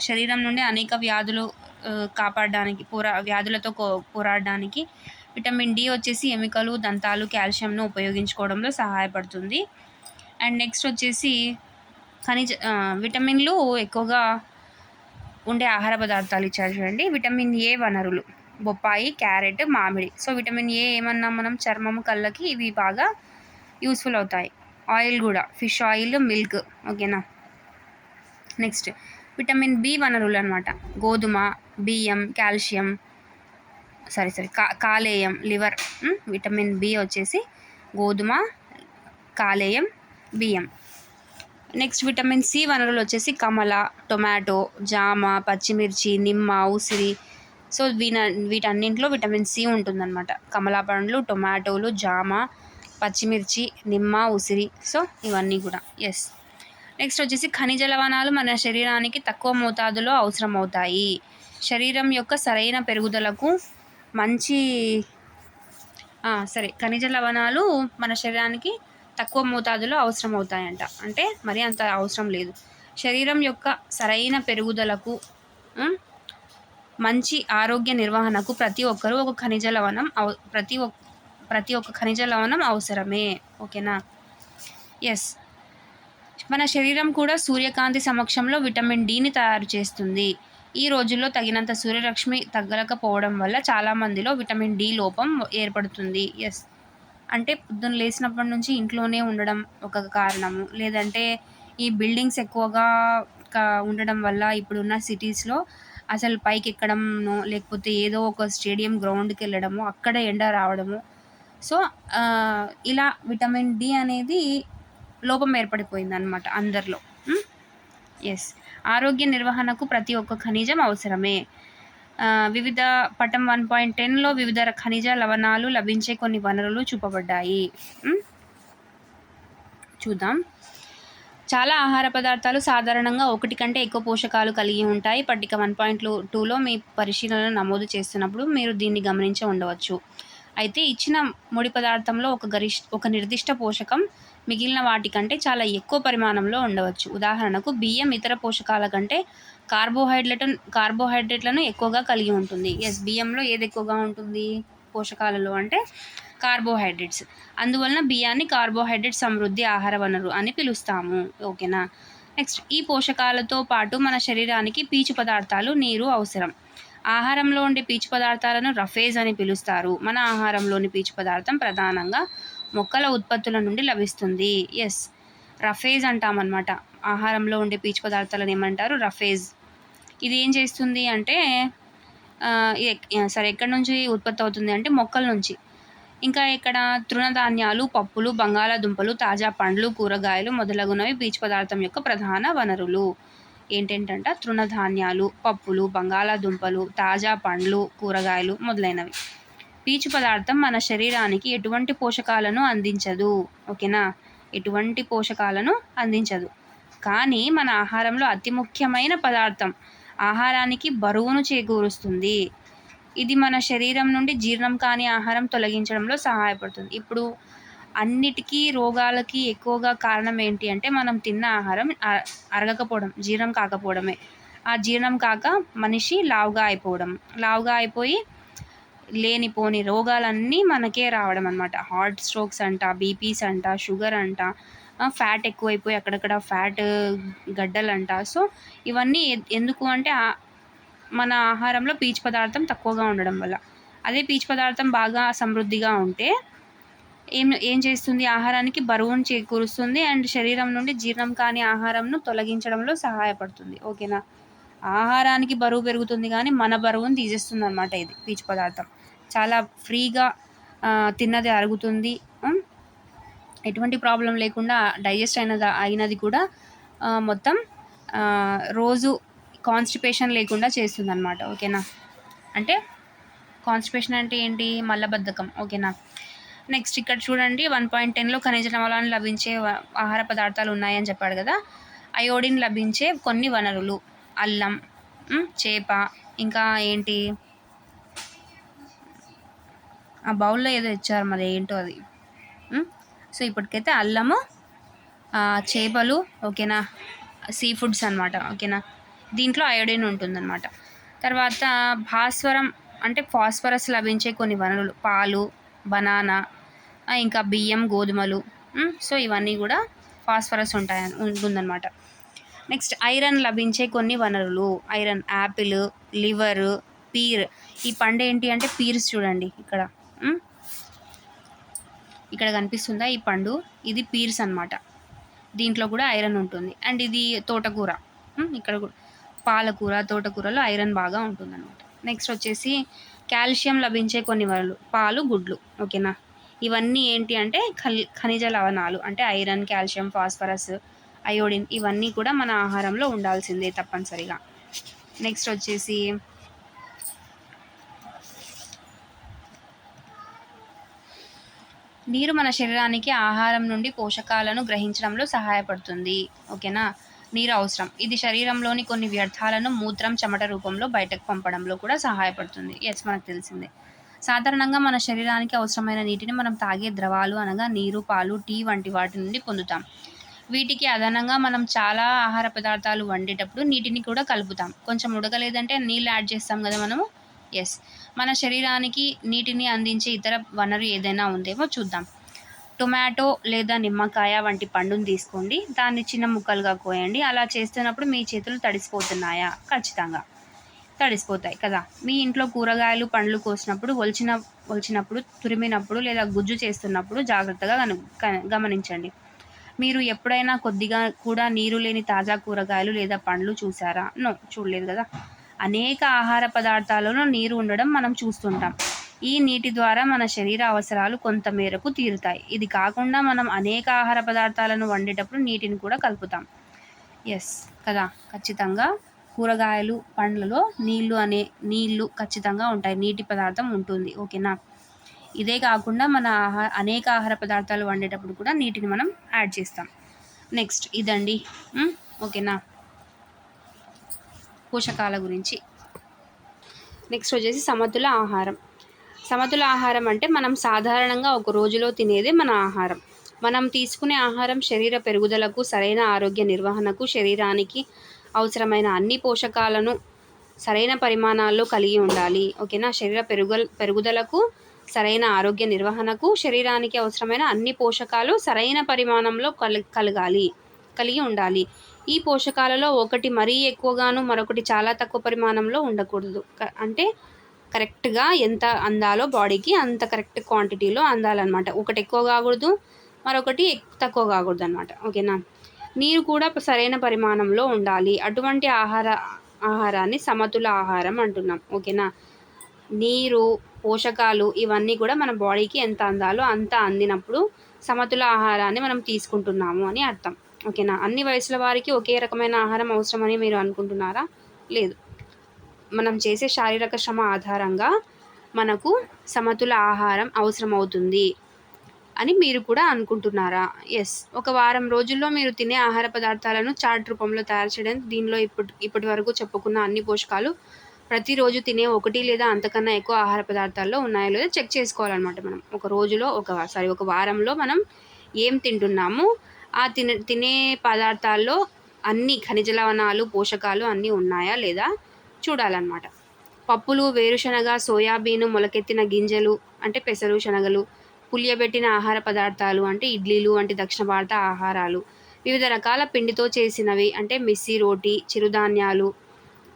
శరీరం నుండి అనేక వ్యాధులు కాపాడడానికి, వ్యాధులతో పోరాడడానికి. విటమిన్ డి వచ్చేసి ఎముకలు, దంతాలు, కాల్షియంను ఉపయోగించుకోవడంలో సహాయపడుతుంది. అండ్ నెక్స్ట్ వచ్చేసి విటమిన్లు ఎక్కువగా ఉండే ఆహార పదార్థాలు ఇచ్చారు చూడండి. విటమిన్ ఏ వనరులు బొప్పాయి, క్యారెట్, మామిడి. సో విటమిన్ ఏ ఏమన్నా మనం చర్మము, కళ్ళకి ఇవి బాగా యూస్ఫుల్ అవుతాయి. ఆయిల్ కూడా ఫిష్ ఆయిల్, మిల్క్. ఓకేనా. నెక్స్ట్ విటమిన్ బి వనరులు అనమాట. గోధుమ, బియ్యం, కాలేయం, లివర్. విటమిన్ బి వచ్చేసి గోధుమ, కాలేయం, బియ్యం. నెక్స్ట్ విటమిన్ సి వనరులు వచ్చేసి కమల, టొమాటో, జామ, పచ్చిమిర్చి, నిమ్మ, ఉసిరి. సో వీటన్నింటిలో విటమిన్ సి ఉంటుందన్నమాట. కమలా పండ్లు, టొమాటోలు, జామ, పచ్చిమిర్చి, నిమ్మ, ఉసిరి. సో ఇవన్నీ కూడా. ఎస్. నెక్స్ట్ వచ్చేసి ఖనిజ లవణాలు మన శరీరానికి తక్కువ మోతాదులో అవసరం అవుతాయి. శరీరం యొక్క సరైన పెరుగుదలకు మంచి సరే. ఖనిజ లవణాలు మన శరీరానికి తక్కువ మోతాదులో అవసరం అవుతాయంట. అంటే మరీ అంత అవసరం లేదు. శరీరం యొక్క సరైన పెరుగుదలకు, హ్మ్, మంచి ఆరోగ్య నిర్వహణకు ప్రతి ఒక్కరూ ఒక ఖనిజ లవణం ప్రతి ఒక్క ఖనిజ లవణం అవసరమే. ఓకేనా? యెస్. మన శరీరం కూడా సూర్యకాంతి సమక్షంలో విటమిన్ డిని తయారు చేస్తుంది. ఈ రోజుల్లో తగినంత సూర్యరశ్మి తగలకపోవడం వల్ల చాలా మందిలో విటమిన్ డి లోపం ఏర్పడుతుంది. యెస్. అంటే పొద్దున్న లేసినప్పటి నుంచి ఇంట్లోనే ఉండడం ఒక కారణము. లేదంటే ఈ బిల్డింగ్స్ ఎక్కువగా ఉండడం వల్ల ఇప్పుడున్న సిటీస్‌లో అసలు పైకెక్కడమో, లేకపోతే ఏదో ఒక స్టేడియం గ్రౌండ్‌కెళ్ళడమో, అక్కడ ఎండ రావడము. సో, ఇలా విటమిన్ డి అనేది లోపం ఏర్పడిపోయిందనమాట అందరిలో. యెస్. ఆరోగ్య నిర్వహణకు ప్రతి ఒక్క ఖనిజం అవసరమే. వివిధ పటం 1.10లో వివిధ ఖనిజ లవణాలు లభించే కొన్ని వనరులు చూపబడ్డాయి. చూద్దాం. చాలా ఆహార పదార్థాలు సాధారణంగా 1 కంటే ఎక్కువ పోషకాలు కలిగి ఉంటాయి. పట్టిక 1.2లో మీ పరిశీలనలో నమోదు చేస్తున్నప్పుడు మీరు దీన్ని గమనించి ఉండవచ్చు. అయితే ఇచ్చిన ముడి పదార్థంలో ఒక నిర్దిష్ట పోషకం మిగిలిన వాటి కంటే చాలా ఎక్కువ పరిమాణంలో ఉండవచ్చు. ఉదాహరణకు బియ్యం ఇతర పోషకాల కంటే కార్బోహైడ్రేట్లను ఎక్కువగా కలిగి ఉంటుంది. యెస్. బియ్యంలో ఏది ఎక్కువగా ఉంటుంది పోషకాలలో అంటే కార్బోహైడ్రేట్స్. అందువలన బియ్యాన్ని కార్బోహైడ్రేట్ సమృద్ధి ఆహార వనరు అని పిలుస్తాము. ఓకేనా? నెక్స్ట్, ఈ పోషకాలతో పాటు మన శరీరానికి పీచు పదార్థాలు, నీరు అవసరం. ఆహారంలో ఉండే పీచు పదార్థాలను రఫేజ్ అని పిలుస్తారు. మన ఆహారంలోని పీచు పదార్థం ప్రధానంగా మొక్కల ఉత్పత్తుల నుండి లభిస్తుంది. యెస్. రఫేజ్ అంటామన్నమాట. ఆహారంలో ఉండే పీచు పదార్థాలను ఏమంటారు? రఫేజ్. ఇది ఏం చేస్తుంది అంటే ఎక్కడి నుంచి ఉత్పత్తి అవుతుంది అంటే మొక్కల నుంచి. ఇంకా ఇక్కడ తృణధాన్యాలు, పప్పులు, బంగాళాదుంపలు, తాజా పండ్లు, కూరగాయలు మొదలగునవి పీచు పదార్థం యొక్క ప్రధాన వనరులు. ఏంటంట? తృణధాన్యాలు, పప్పులు, బంగాళాదుంపలు, తాజా పండ్లు, కూరగాయలు మొదలైనవి. పీచు పదార్థం మన శరీరానికి ఎటువంటి పోషకాలను అందించదు. ఓకేనా? ఎటువంటి పోషకాలను అందించదు. కానీ మన ఆహారంలో అతి ముఖ్యమైన పదార్థం. ఆహారానికి బరువును చేకూరుస్తుంది. ఇది మన శరీరం నుండి జీర్ణం కాని ఆహారం తొలగించడంలో సహాయపడుతుంది. ఇప్పుడు అన్నిటికీ రోగాలకి ఎక్కువగా కారణం ఏంటి అంటే మనం తిన్న ఆహారం అరగకపోవడం, జీర్ణం కాకపోవడమే. ఆ జీర్ణం కాక మనిషి లావుగా అయిపోయి లేనిపోని రోగాలన్నీ మనకే రావడం అన్నమాట. హార్ట్ స్ట్రోక్స్ అంట, బీపీస్ అంట, షుగర్ అంట, ఫ్యాట్ ఎక్కువైపోయి అక్కడక్కడ ఫ్యాట్ గడ్డలంట. సో ఇవన్నీ ఎందుకు అంటే మన ఆహారంలో పీచు పదార్థం తక్కువగా ఉండడం వల్ల. అదే పీచు పదార్థం బాగా సమృద్ధిగా ఉంటే ఏం చేస్తుంది? ఆహారానికి బరువును చేకూరుస్తుంది అండ్ శరీరం నుండి జీర్ణం కాని ఆహారంను తొలగించడంలో సహాయపడుతుంది. ఓకేనా? ఆహారానికి బరువు పెరుగుతుంది కానీ మన బరువును తీసేస్తుంది అన్నమాట ఇది పీచు పదార్థం. చాలా ఫ్రీగా తిన్నది అరుగుతుంది. ఎటువంటి ప్రాబ్లం లేకుండా డైజెస్ట్ అయినది కూడా మొత్తం రోజు కాన్స్టిపేషన్ లేకుండా చేస్తుందన్నమాట. ఓకేనా? అంటే కాన్స్టిపేషన్ అంటే ఏంటి? మలబద్ధకం. ఓకేనా? నెక్స్ట్ ఇక్కడ చూడండి 1.10లో ఖనిజ లవణాలు లభించే ఆహార పదార్థాలు ఉన్నాయని చెప్పాడు కదా. అయోడిన్ లభించే కొన్ని వనరులు: అల్లం, చేప, ఇంకా ఏంటి ఆ బౌల్లో ఏదో ఇచ్చారు మరి ఏంటో అది. సో ఇప్పటికైతే అల్లము, చేపలు, ఓకేనా, సీ ఫుడ్స్ అనమాట. ఓకేనా? దీంట్లో అయోడిన్ ఉంటుందన్నమాట. తర్వాత భాస్వరం అంటే ఫాస్ఫరస్ లభించే కొన్ని వనరులు: పాలు, బనానా, ఇంకా బియ్యం, గోధుమలు. సో ఇవన్నీ కూడా ఫాస్ఫరస్ ఉంటుందన్నమాట. నెక్స్ట్, ఐరన్ లభించే కొన్ని వనరులు: ఐరన్, యాపిల్, లివర్, పీర్. ఈ పండు ఏంటి అంటే పీర్స్. చూడండి ఇక్కడ కనిపిస్తుందా ఈ పండు? ఇది పీర్స్ అన్నమాట. దీంట్లో కూడా ఐరన్ ఉంటుంది. అండ్ ఇది తోటకూర. ఇక్కడ కూడా పాలకూర, తోటకూరలో ఐరన్ బాగా ఉంటుందన్నమాట. నెక్స్ట్ వచ్చేసి కాల్షియం లభించే కొన్ని వనరులు: పాలు, గుడ్లు. ఓకేనా? ఇవన్నీ ఏంటి అంటే ఖనిజ లవణాలు. అంటే ఐరన్, కాల్షియం, ఫాస్ఫరస్, అయోడిన్ ఇవన్నీ కూడా మన ఆహారంలో ఉండాల్సిందే తప్పనిసరిగా. నెక్స్ట్ వచ్చేసి నీరు మన శరీరానికి ఆహారం నుండి పోషకాలను గ్రహించడంలో సహాయపడుతుంది. ఓకేనా? నీరు అవసరం. ఇది శరీరంలోని కొన్ని వ్యర్థాలను మూత్రం, చెమట రూపంలో బయటకు పంపడంలో కూడా సహాయపడుతుంది. ఎస్, మనకు తెలిసిందే. సాధారణంగా మన శరీరానికి అవసరమైన నీటిని మనం తాగే ద్రవాలు అనగా నీరు, పాలు, టీ వంటి వాటి నుండి పొందుతాం. వీటికి అదనంగా మనం చాలా ఆహార పదార్థాలు వండేటప్పుడు నీటిని కూడా కలుపుతాం. కొంచెం ఉడకలేదంటే నీళ్ళు యాడ్ చేస్తాం కదా మనము. యెస్. మన శరీరానికి నీటిని అందించే ఇతర వనరు ఏదైనా ఉందేమో చూద్దాం. టొమాటో లేదా నిమ్మకాయ వంటి పండుని తీసుకోండి. దాన్ని చిన్న ముక్కలుగా కోయండి. అలా చేస్తున్నప్పుడు మీ చేతులు తడిసిపోతున్నాయా? ఖచ్చితంగా తడిసిపోతాయి కదా. మీ ఇంట్లో కూరగాయలు, పండ్లు కోసినప్పుడు ఒలిచినప్పుడు, తురిమినప్పుడు లేదా గుజ్జు చేస్తున్నప్పుడు జాగ్రత్తగా గమనించండి. మీరు ఎప్పుడైనా కొద్దిగా కూడా నీరు లేని తాజా కూరగాయలు లేదా పండ్లు చూసారా? నో, చూడలేదు కదా. అనేక ఆహార పదార్థాలలో నీరు ఉండడం మనం చూస్తుంటాం. ఈ నీటి ద్వారా మన శరీర అవసరాలు కొంత మేరకు తీరుతాయి. ఇది కాకుండా మనం అనేక ఆహార పదార్థాలను వండేటప్పుడు నీటిని కూడా కలుపుతాం. ఎస్ కదా, ఖచ్చితంగా కూరగాయలు, పండ్లలో నీళ్లు ఖచ్చితంగా ఉంటాయి. నీటి పదార్థం ఉంటుంది. ఓకేనా. ఇదే కాకుండా మన అనేక ఆహార పదార్థాలు వండేటప్పుడు కూడా నీటిని మనం యాడ్ చేస్తాం. నెక్స్ట్ ఇదండి. ఓకేనా, పోషకాల గురించి. నెక్స్ట్ వచ్చేసి సమతుల ఆహారం. సమతుల ఆహారం అంటే మనం సాధారణంగా ఒక రోజులో తినేదే మన ఆహారం. మనం తీసుకునే ఆహారం శరీర పెరుగుదలకు, సరైన ఆరోగ్య నిర్వహణకు, శరీరానికి అవసరమైన అన్ని పోషకాలను సరైన పరిమాణాల్లో కలిగి ఉండాలి. ఓకేనా. శరీర పెరుగుదలకు, సరైన ఆరోగ్య నిర్వహణకు, శరీరానికి అవసరమైన అన్ని పోషకాలు సరైన పరిమాణంలో కలిగి ఉండాలి. ఈ పోషకాలలో ఒకటి మరీ ఎక్కువగాను, మరొకటి చాలా తక్కువ పరిమాణంలో ఉండకూడదు. అంటే కరెక్ట్గా ఎంత అందాలో బాడీకి అంత కరెక్ట్ క్వాంటిటీలో అందాలన్నమాట. ఒకటి ఎక్కువ కాకూడదు, మరొకటి తక్కువ కాకూడదు అనమాట. ఓకేనా. నీరు కూడా సరైన పరిమాణంలో ఉండాలి. అటువంటి ఆహారాన్ని సమతుల ఆహారం అంటున్నాం. ఓకేనా. నీరు, పోషకాలు ఇవన్నీ కూడా మన బాడీకి ఎంత అందాలో అంత అందినప్పుడు సమతుల ఆహారాన్ని మనం తీసుకుంటున్నాము అని అర్థం. ఓకేనా. అన్ని వయసుల వారికి ఒకే రకమైన ఆహారం అవసరమని మీరు అనుకుంటున్నారా? లేదు. మనం చేసే శారీరక శ్రమ ఆధారంగా మనకు సమతుల ఆహారం అవసరమవుతుంది అని మీరు కూడా అనుకుంటున్నారా? ఎస్. ఒక వారం రోజుల్లో మీరు తినే ఆహార పదార్థాలను చార్ట్ రూపంలో తయారు చేయడం. దీనిలో ఇప్పటి వరకు చెప్పుకున్న అన్ని పోషకాలు ప్రతిరోజు తినే ఒకటి లేదా అంతకన్నా ఎక్కువ ఆహార పదార్థాల్లో ఉన్నాయో లేదో చెక్ చేసుకోవాలన్నమాట. మనం ఒక వారంలో మనం ఏం తింటున్నాము, ఆ తినే పదార్థాల్లో అన్ని ఖనిజ లవణాలు, పోషకాలు అన్నీ ఉన్నాయా లేదా చూడాలన్నమాట. పప్పులు, వేరుశనగ, సోయాబీను, మొలకెత్తిన గింజలు అంటే పెసరు, శనగలు, పులియబెట్టిన ఆహార పదార్థాలు అంటే ఇడ్లీలు వంటి దక్షిణ భారత ఆహారాలు, వివిధ రకాల పిండితో చేసినవి అంటే మిస్సి రోటీ, చిరుధాన్యాలు,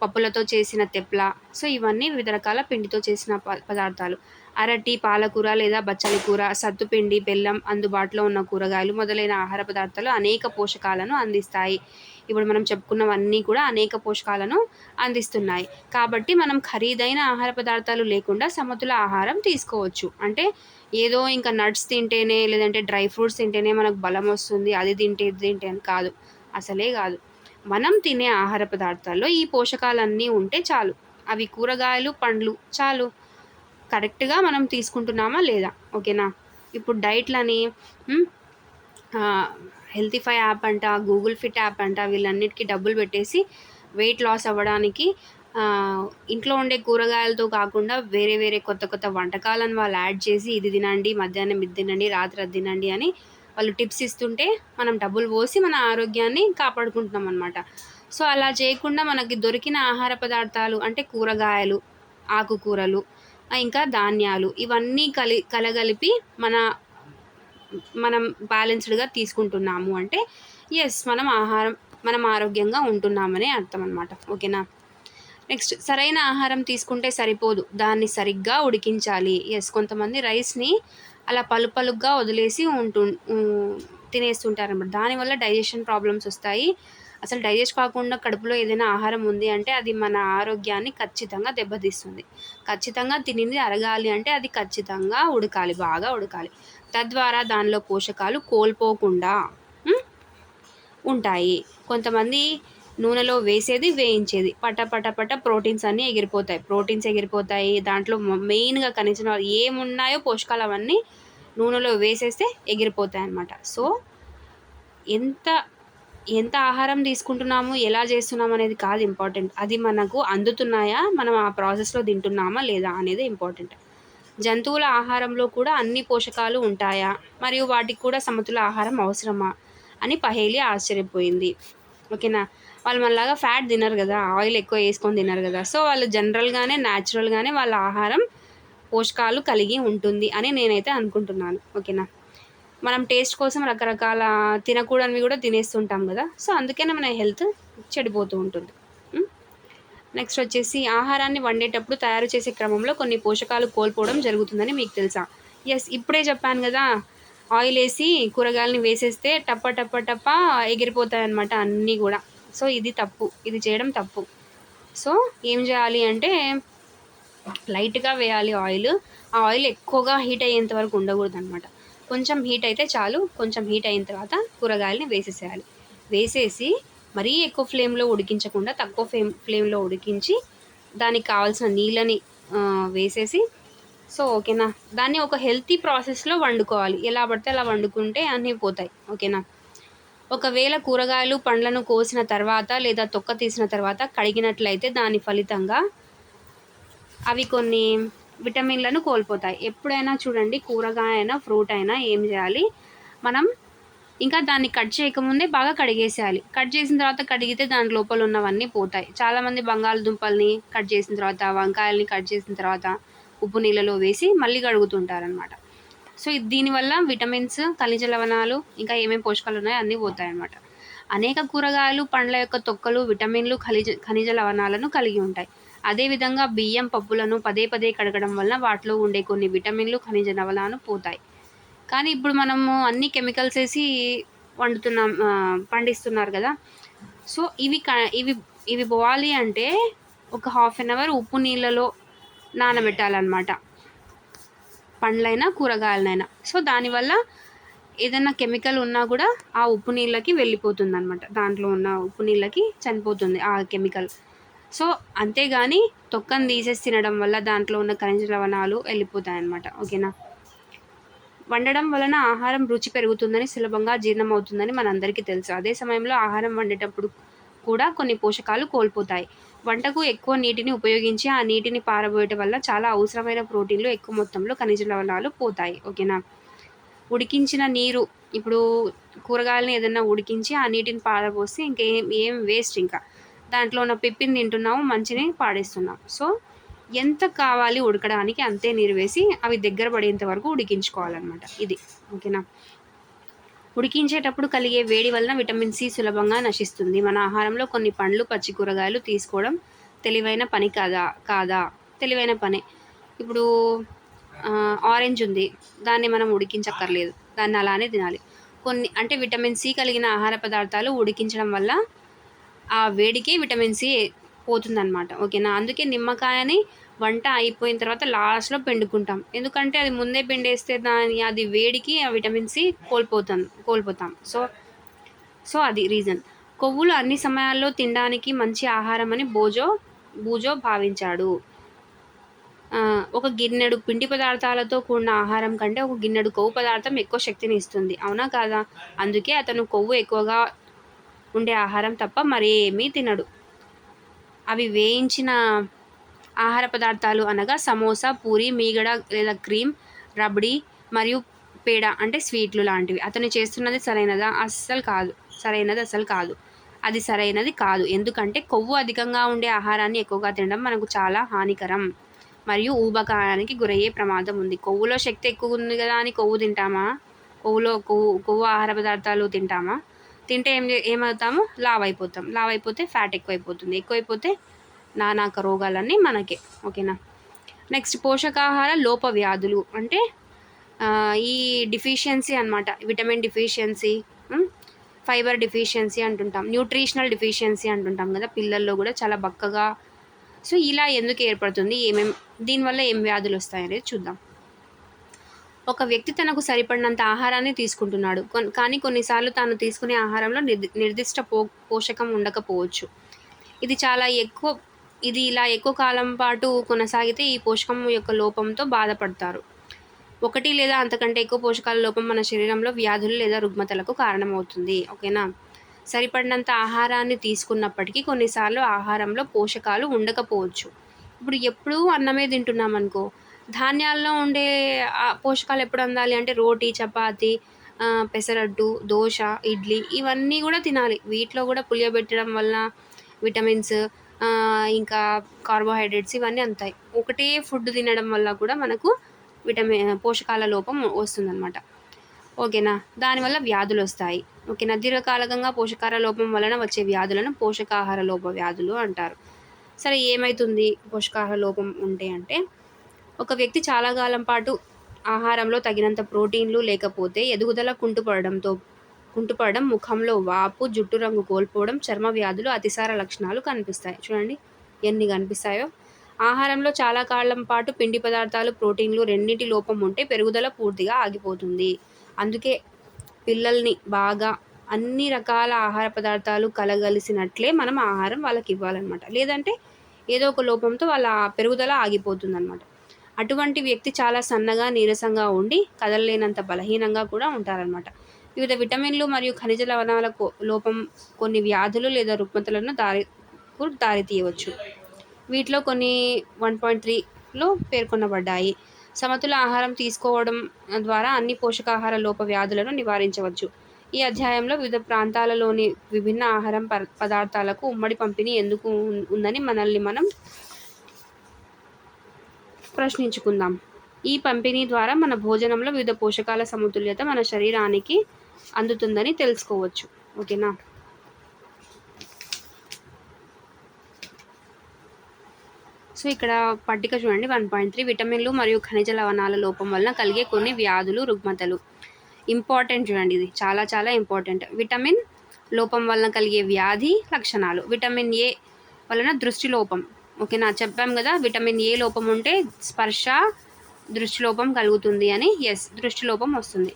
పప్పులతో చేసిన తెప్ల. సో ఇవన్నీ వివిధ రకాల పిండితో చేసిన పదార్థాలు. అరటి, పాలకూర లేదా బచ్చలి కూర, సత్తుపిండి, బెల్లం, అందుబాటులో ఉన్న కూరగాయలు మొదలైన ఆహార పదార్థాలు అనేక పోషకాలను అందిస్తాయి. ఇప్పుడు మనం చెప్పుకున్నవన్నీ కూడా అనేక పోషకాలను అందిస్తున్నాయి. కాబట్టి మనం ఖరీదైన ఆహార పదార్థాలు లేకుండా సమతుల ఆహారం తీసుకోవచ్చు. అంటే ఏదో ఇంకా నట్స్ తింటేనే లేదంటే డ్రై ఫ్రూట్స్ తింటేనే మనకు బలం వస్తుంది, అది తింటే ఇది తింటే అని కాదు. అసలే కాదు. మనం తినే ఆహార పదార్థాల్లో ఈ పోషకాలన్నీ ఉంటే చాలు. అవి కూరగాయలు, పండ్లు చాలు. కరెక్ట్గా మనం తీసుకుంటున్నామా లేదా? ఓకేనా. ఇప్పుడు డైట్లని హెల్తీఫై యాప్ అంట, గూగుల్ ఫిట్ యాప్ అంట, వీళ్ళన్నిటికీ డబ్బులు పెట్టేసి వెయిట్ లాస్ అవ్వడానికి ఇంట్లో ఉండే కూరగాయలతో కాకుండా వేరే వేరే కొత్త వంటకాలను వాళ్ళు యాడ్ చేసి ఇది తినండి, మధ్యాహ్నం ఇది తినండి, రాత్రి అది తినండి అని వాళ్ళు టిప్స్ ఇస్తుంటే మనం డబ్బులు పోసి మన ఆరోగ్యాన్ని కాపాడుకుంటున్నాం అనమాట. సో అలా చేయకుండా మనకి దొరికిన ఆహార పదార్థాలు అంటే కూరగాయలు, ఆకుకూరలు, ఇంకా ధాన్యాలు ఇవన్నీ కలగలిపి మనం బ్యాలెన్స్డ్గా తీసుకుంటున్నాము అంటే ఎస్ మనం ఆరోగ్యంగా ఉంటున్నామనే అర్థం అనమాట. ఓకేనా. నెక్స్ట్, సరైన ఆహారం తీసుకుంటే సరిపోదు, దాన్ని సరిగ్గా ఉడికించాలి. ఎస్, కొంతమంది రైస్ని అలా పలుగ్గా వదిలేసి తినేస్తుంటారన్నమాట. దానివల్ల డైజెషన్ ప్రాబ్లమ్స్ వస్తాయి. అసలు డైజెస్ట్ కాకుండా కడుపులో ఏదైనా ఆహారం ఉంది అంటే అది మన ఆరోగ్యాన్ని ఖచ్చితంగా దెబ్బతీస్తుంది. ఖచ్చితంగా తినింది అరగాలి అంటే అది ఖచ్చితంగా ఉడకాలి, బాగా ఉడకాలి. తద్వారా దానిలో పోషకాలు కోల్పోకుండా ఉంటాయి. కొంతమంది నూనెలో వేసేది, వేయించేది పట ప్రోటీన్స్ అన్నీ ఎగిరిపోతాయి. దాంట్లో మెయిన్గా కనీసం ఏమున్నాయో పోషకాలు అవన్నీ నూనెలో వేసేస్తే ఎగిరిపోతాయి అన్నమాట. సో ఎంత ఆహారం తీసుకుంటున్నాము, ఎలా చేస్తున్నాము అనేది కాదు ఇంపార్టెంట్, అది మనకు అందుతున్నాయా, మనం ఆ ప్రాసెస్లో తింటున్నామా లేదా అనేది ఇంపార్టెంట్. జంతువుల ఆహారంలో కూడా అన్ని పోషకాలు ఉంటాయా? మరియు వాటికి కూడా సమతుల ఆహారం అవసరమా? అని పహేలి ఆశ్చర్యపోయింది. ఓకేనా. వాళ్ళు మనలాగా ఫ్యాట్ తినరు కదా, ఆయిల్ ఎక్కువ వేసుకొని తినరు కదా. సో వాళ్ళు జనరల్గానే న్యాచురల్గానే వాళ్ళ ఆహారం పోషకాలు కలిగి ఉంటుంది అని నేనైతే అనుకుంటున్నాను. ఓకేనా. మనం టేస్ట్ కోసం రకరకాల తినకూడనివి కూడా తినేస్తుంటాం కదా. సో అందుకనే మన హెల్త్ చెడిపోతూ ఉంటుంది. నెక్స్ట్ వచ్చేసి ఆహారాన్ని వండేటప్పుడు తయారు చేసే క్రమంలో కొన్ని పోషకాలు కోల్పోవడం జరుగుతుందని మీకు తెలుసా? ఎస్, ఇప్పుడే చెప్పాను కదా. ఆయిల్ వేసి కూరగాయలని వేసేస్తే టప్ప టప్ప టప్ప ఎగిరిపోతాయి అన్నమాట అన్నీ కూడా. సో ఇది తప్పు, ఇది చేయడం తప్పు. సో ఏం చేయాలి అంటే లైట్గా వేయాలి ఆయిల్. ఆ ఆయిల్ ఎక్కువగా హీట్ అయ్యేంత వరకు ఉండకూడదు అనమాట. కొంచెం హీట్ అయితే చాలు. కొంచెం హీట్ అయిన తర్వాత కూరగాయలని వేసేసేయాలి. వేసేసి మరీ ఎక్కువ ఫ్లేమ్లో ఉడికించకుండా తక్కువ ఫ్లేమ్లో ఉడికించి దానికి కావాల్సిన నీళ్ళని వేసేసి, సో ఓకేనా, దాన్ని ఒక హెల్తీ ప్రాసెస్లో వండుకోవాలి. ఎలా పడితే అలా వండుకుంటే అన్నీ పోతాయి. ఓకేనా. ఒకవేళ కూరగాయలు పండ్లను కోసిన తర్వాత లేదా తొక్క తీసిన తర్వాత కడిగినట్లయితే దాని ఫలితంగా అవి కొన్ని విటమిన్లను కోల్పోతాయి. ఎప్పుడైనా చూడండి, కూరగాయ అయినా ఫ్రూట్ అయినా ఏం చేయాలి, మనం ఇంకా దాన్ని కట్ చేయకముందే బాగా కడిగేసేయాలి. కట్ చేసిన తర్వాత కడిగితే దాని లోపల ఉన్నవన్నీ పోతాయి. చాలామంది బంగాళదుంపల్ని కట్ చేసిన తర్వాత, వంకాయల్ని కట్ చేసిన తర్వాత ఉప్పు నీళ్ళలో వేసి మళ్ళీ కడుగుతుంటారనమాట. సో దీనివల్ల విటమిన్స్, ఖనిజ లవణాలు, ఇంకా ఏమేమి పోషకాలు ఉన్నాయో అన్నీ పోతాయన్నమాట. అనేక కూరగాయలు పండ్ల యొక్క తొక్కలు విటమిన్లు, ఖనిజ లవణాలను కలిగి ఉంటాయి. అదేవిధంగా బియ్యం, పప్పులను పదే పదే కడగడం వలన వాటిలో ఉండే కొన్ని విటమిన్లు, ఖనిజ లవణాలు పోతాయి. కానీ ఇప్పుడు మనము అన్ని కెమికల్స్ వేసి వండుతున్నాం, పండిస్తున్నారు కదా. సో ఇవి పోవాలి అంటే ఒక 1/2 అవర్ ఉప్పు నీళ్ళలో నానబెట్టాలన్నమాట, పండ్లైనా కూరగాయలనైనా. సో దానివల్ల ఏదైనా కెమికల్ ఉన్నా కూడా ఆ ఉప్పు నీళ్ళకి వెళ్ళిపోతుంది అనమాట. దాంట్లో ఉన్న ఉప్పు నీళ్ళకి చనిపోతుంది ఆ కెమికల్. సో అంతేగాని తొక్కను తీసేసి తినడం వల్ల దాంట్లో ఉన్న ఖనిజ లవణాలు వెళ్ళిపోతాయి అన్నమాట. ఓకేనా. వండడం వలన ఆహారం రుచి పెరుగుతుందని, సులభంగా జీర్ణమవుతుందని మనందరికీ తెలుసు. అదే సమయంలో ఆహారం వండేటప్పుడు కూడా కొన్ని పోషకాలు కోల్పోతాయి. వంటకు ఎక్కువ నీటిని ఉపయోగించి ఆ నీటిని పారబోయటం వల్ల చాలా అవసరమైన ప్రోటీన్లు, ఎక్కువ మొత్తంలో ఖనిజ లవణాలు పోతాయి. ఓకేనా. ఉడికించిన నీరు, ఇప్పుడు కూరగాయలని ఏదైనా ఉడికించి ఆ నీటిని పారబోస్తే ఏం వేస్ట్, ఇంకా దాంట్లో ఉన్న పిప్పిని తింటున్నాము, మంచిని పాడేస్తున్నాం. సో ఎంత కావాలి ఉడకడానికి అంతే నీరు వేసి అవి దగ్గర పడేంత వరకు ఉడికించుకోవాలన్నమాట. ఇది ఓకేనా. ఉడికించేటప్పుడు కలిగే వేడి వలన విటమిన్ సి సులభంగా నశిస్తుంది. మన ఆహారంలో కొన్ని పండ్లు, పచ్చి కూరగాయలు తీసుకోవడం తెలివైన పని కాదా? తెలివైన పనే. ఇప్పుడు ఆరెంజ్ ఉంది, దాన్ని మనం ఉడికించక్కర్లేదు, దాన్ని అలానే తినాలి. కొన్ని అంటే విటమిన్ సి కలిగిన ఆహార పదార్థాలు ఉడికించడం వల్ల ఆ వేడికి విటమిన్ సి పోతుందన్నమాట. ఓకేనా. అందుకే నిమ్మకాయని వంట అయిపోయిన తర్వాత లాస్ట్లో పిండుకుంటాం. ఎందుకంటే అది ముందే పిండేస్తే అది వేడికి ఆ విటమిన్ సి కోల్పోతాం. సో అది రీజన్. కొవ్వులు అన్ని సమయాల్లో తినడానికి మంచి ఆహారం అని బూజో భావించాడు. ఒక గిన్నెడు పిండి పదార్థాలతో కూడిన ఆహారం కంటే ఒక గిన్నెడు కొవ్వు పదార్థం ఎక్కువ శక్తిని ఇస్తుంది. అవునా కాదా? అందుకే అతను కొవ్వు ఎక్కువగా ఉండే ఆహారం తప్ప మరేమీ తినడు. అవి వేయించిన ఆహార పదార్థాలు అనగా సమోసా, పూరి, మీగడ లేదా క్రీమ్, రబడీ మరియు పేడ అంటే స్వీట్లు లాంటివి. అతను చేస్తున్నది సరైనది అస్సలు కాదు. అది సరైనది కాదు. ఎందుకంటే కొవ్వు అధికంగా ఉండే ఆహారాన్ని ఎక్కువగా తినడం మనకు చాలా హానికరం మరియు ఊబకాయానికి గురయ్యే ప్రమాదం ఉంది. కొవ్వులో శక్తి ఎక్కువ ఉంది కదా అని కొవ్వు తింటామా? కొవ్వు ఆహార పదార్థాలు తింటామా? తింటే ఏమవుతాము? లావ్ అయిపోతే ఫ్యాట్ ఎక్కువైపోతే నానాక రోగాలన్నీ మనకే. ఓకేనా. నెక్స్ట్ పోషకాహార లోప వ్యాధులు అంటే ఈ డిఫిషియన్సీ అనమాట. విటమిన్ డిఫిషియన్సీ, ఫైబర్ డిఫిషియన్సీ అంటుంటాం, న్యూట్రిషనల్ డిఫిషియన్సీ అంటుంటాం కదా. పిల్లల్లో కూడా చాలా బక్కగా. సో ఇలా ఎందుకు ఏర్పడుతుంది, దీనివల్ల ఏం వ్యాధులు వస్తాయనేది చూద్దాం. ఒక వ్యక్తి తనకు సరిపడినంత ఆహారాన్ని తీసుకుంటున్నాడు, కానీ కొన్నిసార్లు తాను తీసుకునే ఆహారంలో నిర్దిష్ట పోషకం ఉండకపోవచ్చు. ఇది ఇలా ఎక్కువ కాలం పాటు కొనసాగితే ఈ పోషకం యొక్క లోపంతో బాధపడతారు. 1 లేదా అంతకంటే ఎక్కువ పోషకాల లోపం మన శరీరంలో వ్యాధులు లేదా రుగ్మతలకు కారణమవుతుంది. ఓకేనా. సరిపడినంత ఆహారాన్ని తీసుకున్నప్పటికీ కొన్నిసార్లు ఆహారంలో పోషకాలు ఉండకపోవచ్చు. ఇప్పుడు ఎప్పుడూ అన్నమే తింటున్నాం అనుకో, ధాన్యాల్లో ఉండే పోషకాలు ఎప్పుడు అందాలి అంటే రోటీ, చపాతీ, పెసరట్టు, దోస, ఇడ్లీ ఇవన్నీ గూడా తినాలి. వీటిలో గూడా పులియబెట్టడం వలన విటమిన్స్, ఇంకా కార్బోహైడ్రేట్స్ ఇవన్నీ అందుతాయి. ఒకటే ఫుడ్ తినడం వల్ల కూడా మనకు పోషకాల లోపం వస్తుందనమాట. ఓకేనా. దానివల్ల వ్యాధులొస్తాయి. ఓకేనా. దీర్ఘకాలికంగా పోషకాహార లోపం వలన వచ్చే వ్యాధులను పోషకాహార లోప వ్యాధులు అంటారు. సరే ఏమైతుంది పోషకాహార లోపం ఉంటే అంటే, ఒక వ్యక్తి చాలా కాలం పాటు ఆహారంలో తగినంత ప్రోటీన్లు లేకపోతే ఎదుగుదల కుంటుపడడం, ముఖంలో వాపు, జుట్టు రంగు కోల్పోవడం, చర్మ వ్యాధులు, అతిసార లక్షణాలు కనిపిస్తాయి. చూడండి ఎన్ని కనిపిస్తాయో. ఆహారంలో చాలా కాలం పాటు పిండి పదార్థాలు, ప్రోటీన్లు రెండింటి లోపం ఉంటే పెరుగుదల పూర్తిగా ఆగిపోతుంది. అందుకే పిల్లల్ని బాగా అన్ని రకాల ఆహార పదార్థాలు కలగలిసినట్లే మనం ఆహారం వాళ్ళకి ఇవ్వాలన్నమాట. లేదంటే ఏదో ఒక లోపంతో వాళ్ళ పెరుగుదల ఆగిపోతుందన్నమాట. అటువంటి వ్యక్తి చాలా సన్నగా, నీరసంగా ఉండి కదలలేనంత బలహీనంగా కూడా ఉంటారనమాట. వివిధ విటమిన్లు మరియు ఖనిజ లవణాల లోపం కొన్ని వ్యాధులు లేదా రుగ్మతలను దారితీయవచ్చు. వీటిలో కొన్ని 1.3లో పేర్కొనబడ్డాయి. సమతుల ఆహారం తీసుకోవడం ద్వారా అన్ని పోషకాహార లోప వ్యాధులను నివారించవచ్చు. ఈ అధ్యాయంలో వివిధ ప్రాంతాలలోని విభిన్న ఆహారం పదార్థాలకు ఉమ్మడి పంపిణీ ఎందుకు ఉందని మనల్ని మనం ప్రశ్నించుకుందాం. ఈ పంపిణీ ద్వారా మన భోజనంలో వివిధ పోషకాల సమతుల్యత మన శరీరానికి అందుతుందని తెలుసుకోవచ్చు. ఓకేనా. సో ఇక్కడ పట్టిక చూడండి. 1.3 విటమిన్లు మరియు ఖనిజ లవణాల లోపం వలన కలిగే కొన్ని వ్యాధులు, రుగ్మతలు. ఇంపార్టెంట్ చూడండి, ఇది చాలా చాలా ఇంపార్టెంట్. విటమిన్ లోపం వలన కలిగే వ్యాధి లక్షణాలు. విటమిన్ ఏ వలన దృష్టి లోపం. ఓకేనా. చెప్పాం కదా విటమిన్ ఏ లోపం ఉంటే స్పర్శ దృష్టి లోపం కలుగుతుంది అని. ఎస్, దృష్టి లోపం వస్తుంది.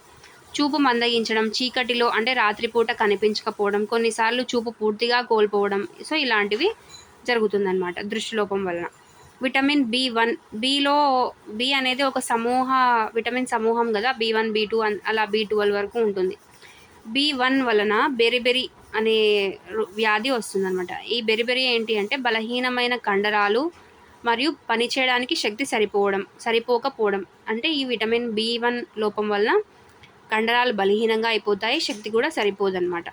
చూపు మందగించడం, చీకటిలో అంటే రాత్రిపూట కనిపించకపోవడం, కొన్నిసార్లు చూపు పూర్తిగా కోల్పోవడం. సో ఇలాంటివి జరుగుతుందన్నమాట దృష్టి లోపం వలన. విటమిన్ B1, బి అనేది ఒక విటమిన్ సమూహం కదా. B1, B2 అలా B12 వరకు ఉంటుంది. B1 వలన బెరిబెరి అనే వ్యాధి వస్తుందన్నమాట. ఈ బెరిబెరి ఏంటి అంటే బలహీనమైన కండరాలు మరియు పనిచేయడానికి శక్తి సరిపోకపోవడం. అంటే ఈ విటమిన్ B1 లోపం వలన కండరాలు బలహీనంగా అయిపోతాయి, శక్తి కూడా సరిపోదన్నమాట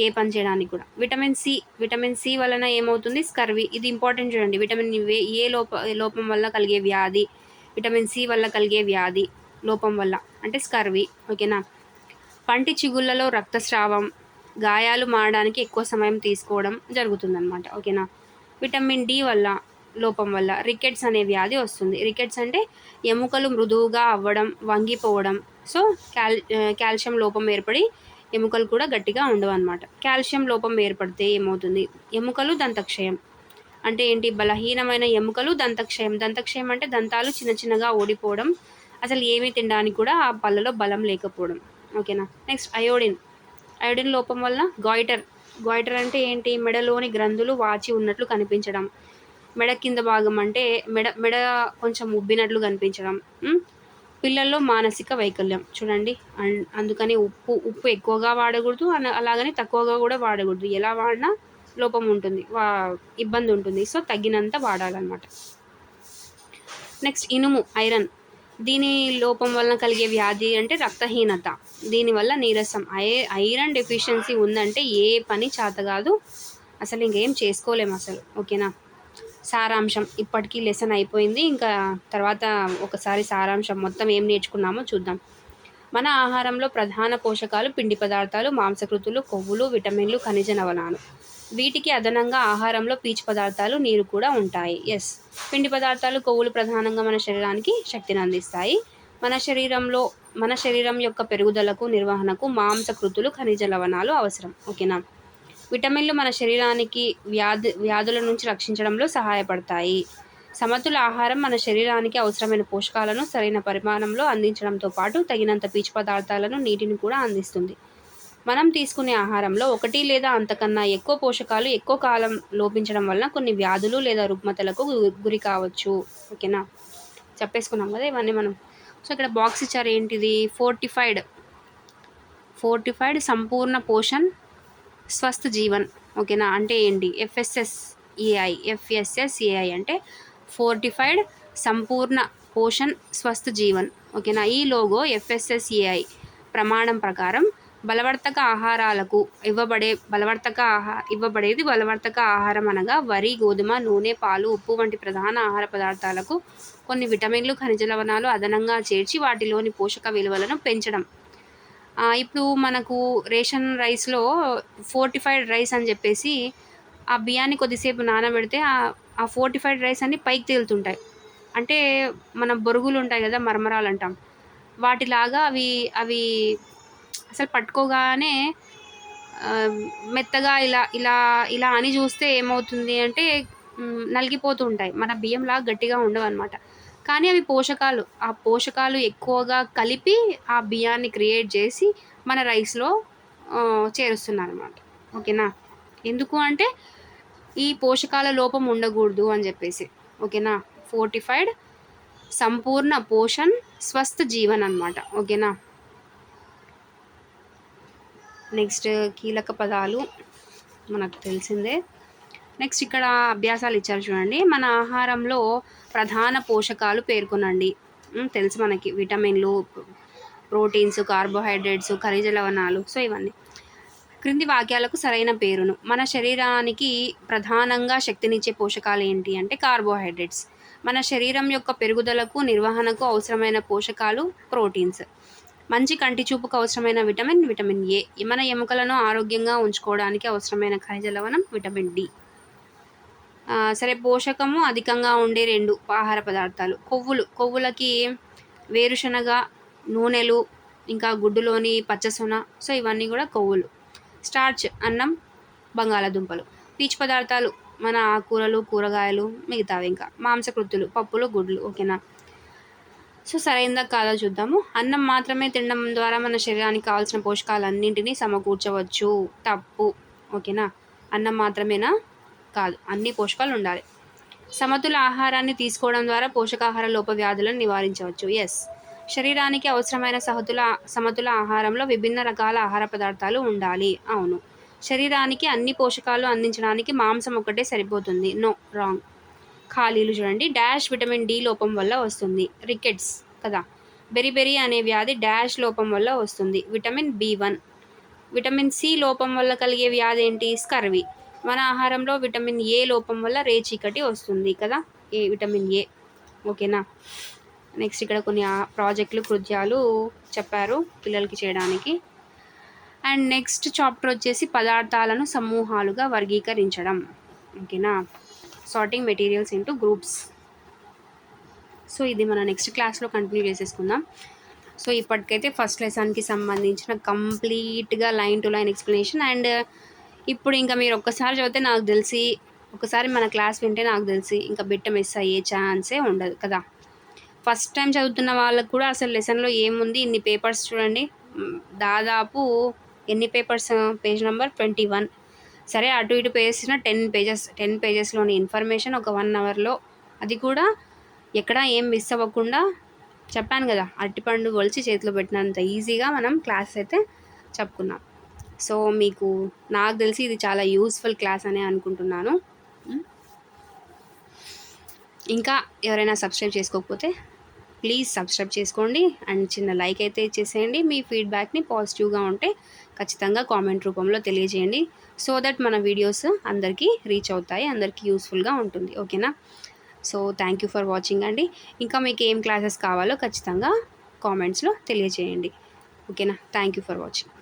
ఏ పని చేయడానికి కూడా. విటమిన్ సి వలన ఏమవుతుంది? స్కర్వీ. ఇది ఇంపార్టెంట్ చూడండి. విటమిన్ ఏ లోపం వల్ల కలిగే వ్యాధి, విటమిన్ సి వల్ల కలిగే వ్యాధి లోపం వల్ల అంటే స్కర్వీ. ఓకేనా. పంటి చిగుళ్ళలో రక్తస్రావం, గాయాలు మారడానికి ఎక్కువ సమయం తీసుకోవడం జరుగుతుందన్నమాట. ఓకేనా. విటమిన్ డి లోపం వల్ల రికెట్స్ అనే వ్యాధి వస్తుంది. రికెట్స్ అంటే ఎముకలు మృదువుగా అవ్వడం, వంగిపోవడం. సో కాల్షియం లోపం ఏర్పడి ఎముకలు కూడా గట్టిగా ఉండవు అన్నమాట. కాల్షియం లోపం ఏర్పడితే ఏమవుతుంది? ఎముకలు దంతక్షయం. అంటే ఏంటి? బలహీనమైన ఎముకలు దంతక్షయం. దంతక్షయం అంటే దంతాలు చిన్న చిన్నగా ఓడిపోవడం, అసలు ఏమీ తినడానికి కూడా ఆ పళ్ళలో బలం లేకపోవడం. ఓకేనా. నెక్స్ట్ అయోడిన్ లోపం వల్ల గాయిటర్ అంటే ఏంటి? మెడలోని గ్రంథులు వాచి ఉన్నట్లు కనిపించడం. మెడ కింద భాగం అంటే మెడ కొంచెం ఉబ్బినట్లు కనిపించడం. పిల్లల్లో మానసిక వైకల్యం చూడండి. అందుకని ఉప్పు ఎక్కువగా వాడకూడదు, అలాగని తక్కువగా కూడా వాడకూడదు. ఎలా వాడినా లోపం ఉంటుంది, ఇబ్బంది ఉంటుంది. సో తగినంత వాడాలన్నమాట. నెక్స్ట్ ఇనుము, ఐరన్. దీని లోపం వలన కలిగే వ్యాధి అంటే రక్తహీనత. దీనివల్ల నీరసం. ఐరన్ డెఫిషియన్సీ ఉందంటే ఏ పని చేత కాదు, అసలు ఇంకేం చేసుకోలేము అసలు. ఓకేనా. సారాంశం. ఇప్పటికీ లెసన్ అయిపోయింది. ఇంకా తర్వాత ఒకసారి సారాంశం మొత్తం ఏం నేర్చుకున్నామో చూద్దాం. మన ఆహారంలో ప్రధాన పోషకాలు పిండి పదార్థాలు, మాంసకృతులు, కొవ్వులు, విటమిన్లు, ఖనిజ లవణాలు. వీటికి అదనంగా ఆహారంలో పీచు పదార్థాలు, నీరు కూడా ఉంటాయి. ఎస్, పిండి పదార్థాలు, కొవ్వులు ప్రధానంగా మన శరీరానికి శక్తిని అందిస్తాయి. మన శరీరం యొక్క పెరుగుదలకు, నిర్వహణకు మాంసకృతులు, ఖనిజ లవణాలు అవసరం. ఓకేనా. విటమిన్లు మన శరీరానికి వ్యాధుల నుంచి రక్షించడంలో సహాయపడతాయి. సమతుల ఆహారం మన శరీరానికి అవసరమైన పోషకాలను సరైన పరిమాణంలో అందించడంతో పాటు తగినంత పీచు పదార్థాలను, నీటిని కూడా అందిస్తుంది. మనం తీసుకునే ఆహారంలో ఒకటి లేదా అంతకన్నా ఎక్కువ పోషకాలు ఎక్కువ కాలం లోపించడం వలన కొన్ని వ్యాధులు లేదా రుగ్మతలకు గురి కావచ్చు. ఓకేనా. చెప్పేసుకున్నాం కదా ఇవన్నీ మనం. సో ఇక్కడ బాక్స్ ఇచ్చారు. ఏంటిది? ఫోర్టిఫైడ్ సంపూర్ణ పోషణ్ స్వస్థ జీవన్. ఓకేనా. అంటే ఏంటి? FSSAI అంటే ఫోర్టిఫైడ్ సంపూర్ణ పోషణ్ స్వస్థ జీవన్. ఓకేనా. ఈ లోగో FSSAI ప్రమాణం ప్రకారం బలవర్ధక ఆహారం అనగా వరి, గోధుమ, నూనె, పాలు, ఉప్పు వంటి ప్రధాన ఆహార పదార్థాలకు కొన్ని విటమిన్లు, ఖనిజ లవణాలు అదనంగా చేర్చి వాటిలోని పోషక విలువలను పెంచడం. ఇప్పుడు మనకు రేషన్ రైస్లో ఫోర్టిఫైడ్ రైస్ అని చెప్పేసి ఆ బియ్యాన్ని కొద్దిసేపు నానబెడితే ఆ ఫోర్టిఫైడ్ రైస్ అన్నీ పైకి తేలుతుంటాయి. అంటే మన బొరుగులు ఉంటాయి కదా, మరమరాలు అంటాం, వాటిలాగా అవి అవి అసలు పట్టుకోగానే మెత్తగా ఇలా ఇలా ఇలా అని చూస్తే ఏమవుతుంది అంటే నలిగిపోతూ ఉంటాయి. మన బియ్యంలాగా గట్టిగా ఉండవు అనమాట. కానీ అవి ఆ పోషకాలు ఎక్కువగా కలిపి ఆ బియ్యాన్ని క్రియేట్ చేసి మన రైస్లో చేరుస్తున్నారు అనమాట. ఓకేనా. ఎందుకు అంటే ఈ పోషకాల లోపం ఉండకూడదు అని చెప్పేసి. ఓకేనా. ఫోర్టిఫైడ్ సంపూర్ణ పోషణ్ స్వస్థ జీవన్ అనమాట. ఓకేనా. నెక్స్ట్ కీలక పదాలు మనకు తెలిసిందే. నెక్స్ట్ ఇక్కడ అభ్యాసాలు ఇచ్చారు చూడండి. మన ఆహారంలో ప్రధాన పోషకాలు పేర్కొనండి. తెలుసు మనకి, విటమిన్లు, ప్రోటీన్స్, కార్బోహైడ్రేట్స్, ఖనిజ లవణాలు. సో ఇవన్నీ. క్రింది వాక్యాలకు సరైన పేరును. మన శరీరానికి ప్రధానంగా శక్తినిచ్చే పోషకాలు ఏంటి అంటే కార్బోహైడ్రేట్స్. మన శరీరం యొక్క పెరుగుదలకు, నిర్వహణకు అవసరమైన పోషకాలు ప్రోటీన్స్. మంచి కంటి చూపుకు అవసరమైన విటమిన్ ఏ. మన ఎముకలను ఆరోగ్యంగా ఉంచుకోవడానికి అవసరమైన ఖనిజ లవణం విటమిన్ డి. సరే, పోషకము అధికంగా ఉండే 2 ఆహార పదార్థాలు. కొవ్వులకి వేరుశనగ, నూనెలు, ఇంకా గుడ్డులోని పచ్చసొన. సో ఇవన్నీ కూడా కొవ్వులు. స్టార్చ్ అన్నం, బంగాళాదుంపలు. పీచు పదార్థాలు మన ఆకుకూరలు, కూరగాయలు, మిగతావి. ఇంకా మాంసకృత్తులు పప్పులు, గుడ్లు. ఓకేనా. సో సరైనదా కాదో చూద్దాము. అన్నం మాత్రమే తినడం ద్వారా మన శరీరానికి కావాల్సిన పోషకాలన్నింటినీ సమకూర్చవచ్చు. తప్పు. ఓకేనా. అన్నం మాత్రమేనా? కాదు, అన్ని పోషకాలు ఉండాలి. సమతుల ఆహారాన్ని తీసుకోవడం ద్వారా పోషకాహార లోప వ్యాధులను నివారించవచ్చు. ఎస్. శరీరానికి అవసరమైన సమతుల ఆహారంలో విభిన్న రకాల ఆహార పదార్థాలు ఉండాలి. అవును. శరీరానికి అన్ని పోషకాలు అందించడానికి మాంసం ఒకటే సరిపోతుంది. No, wrong. ఖాళీలు చూడండి. డాష్ విటమిన్ డి లోపం వల్ల వస్తుంది. రికెట్స్ కదా. బెరిబెరి అనే వ్యాధి డాష్ లోపం వల్ల వస్తుంది. Vitamin B1. విటమిన్ సి లోపం వల్ల కలిగే వ్యాధి ఏంటి? స్కర్వీ. మన ఆహారంలో విటమిన్ ఏ లోపం వల్ల రేచీకటి వస్తుంది కదా, విటమిన్ ఏ. ఓకేనా. నెక్స్ట్ ఇక్కడ కొన్ని ప్రాజెక్టులు, కృత్యాలు చెప్పారు పిల్లలకి చేయడానికి. అండ్ నెక్స్ట్ చాప్టర్ వచ్చేసి పదార్థాలను సమూహాలుగా వర్గీకరించడం. ఓకేనా. Sorting materials into groups. So ఇది మన నెక్స్ట్ క్లాస్లో కంటిన్యూ చేసేసుకుందాం. సో ఇప్పటికైతే ఫస్ట్ లెసన్కి సంబంధించిన కంప్లీట్గా line to line explanation. And ఇప్పుడు ఇంకా మీరు ఒక్కసారి చదివితే నాకు తెలిసి, ఒకసారి మన క్లాస్ వింటే నాకు తెలిసి ఇంకా బిట్ట మిస్ అయ్యే ఛాన్సే ఉండదు కదా. ఫస్ట్ టైం చదువుతున్న వాళ్ళకు కూడా అసలు లెసన్లో ఏముంది, ఇన్ని పేపర్స్ చూడండి. దాదాపు ఎన్ని పేపర్స్? Page number 21. సరే, అటు ఇటు పేసిన 10 పేజెస్లోని ఇన్ఫర్మేషన్ ఒక 1 అవర్లో, అది కూడా ఎక్కడా ఏం మిస్ అవ్వకుండా. చెప్పాను కదా, అరటిపండు ఒలిచి చేతిలో పెట్టినంత ఈజీగా మనం క్లాస్ అయితే చెప్పుకున్నాం. సో మీకు, నాకు తెలిసి ఇది చాలా యూస్ఫుల్ క్లాస్ అనే అనుకుంటున్నాను. ఇంకా ఎవరైనా సబ్స్క్రైబ్ చేసుకోకపోతే ప్లీజ్ సబ్స్క్రైబ్ చేసుకోండి. అండ్ చిన్న లైక్ అయితే ఇచ్చేసేయండి. మీ ఫీడ్బ్యాక్ని పాజిటివ్గా ఉంటే ఖచ్చితంగా కామెంట్ రూపంలో తెలియజేయండి. సో దట్ మన వీడియోస్ అందరికీ రీచ్ అవుతాయి, అందరికీ యూస్ఫుల్గా ఉంటుంది. ఓకేనా. So thank you for watching అండి. ఇంకా మీకు ఏం క్లాసెస్ కావాలో ఖచ్చితంగా కామెంట్స్లో తెలియజేయండి. ఓకేనా. Thank you for watching.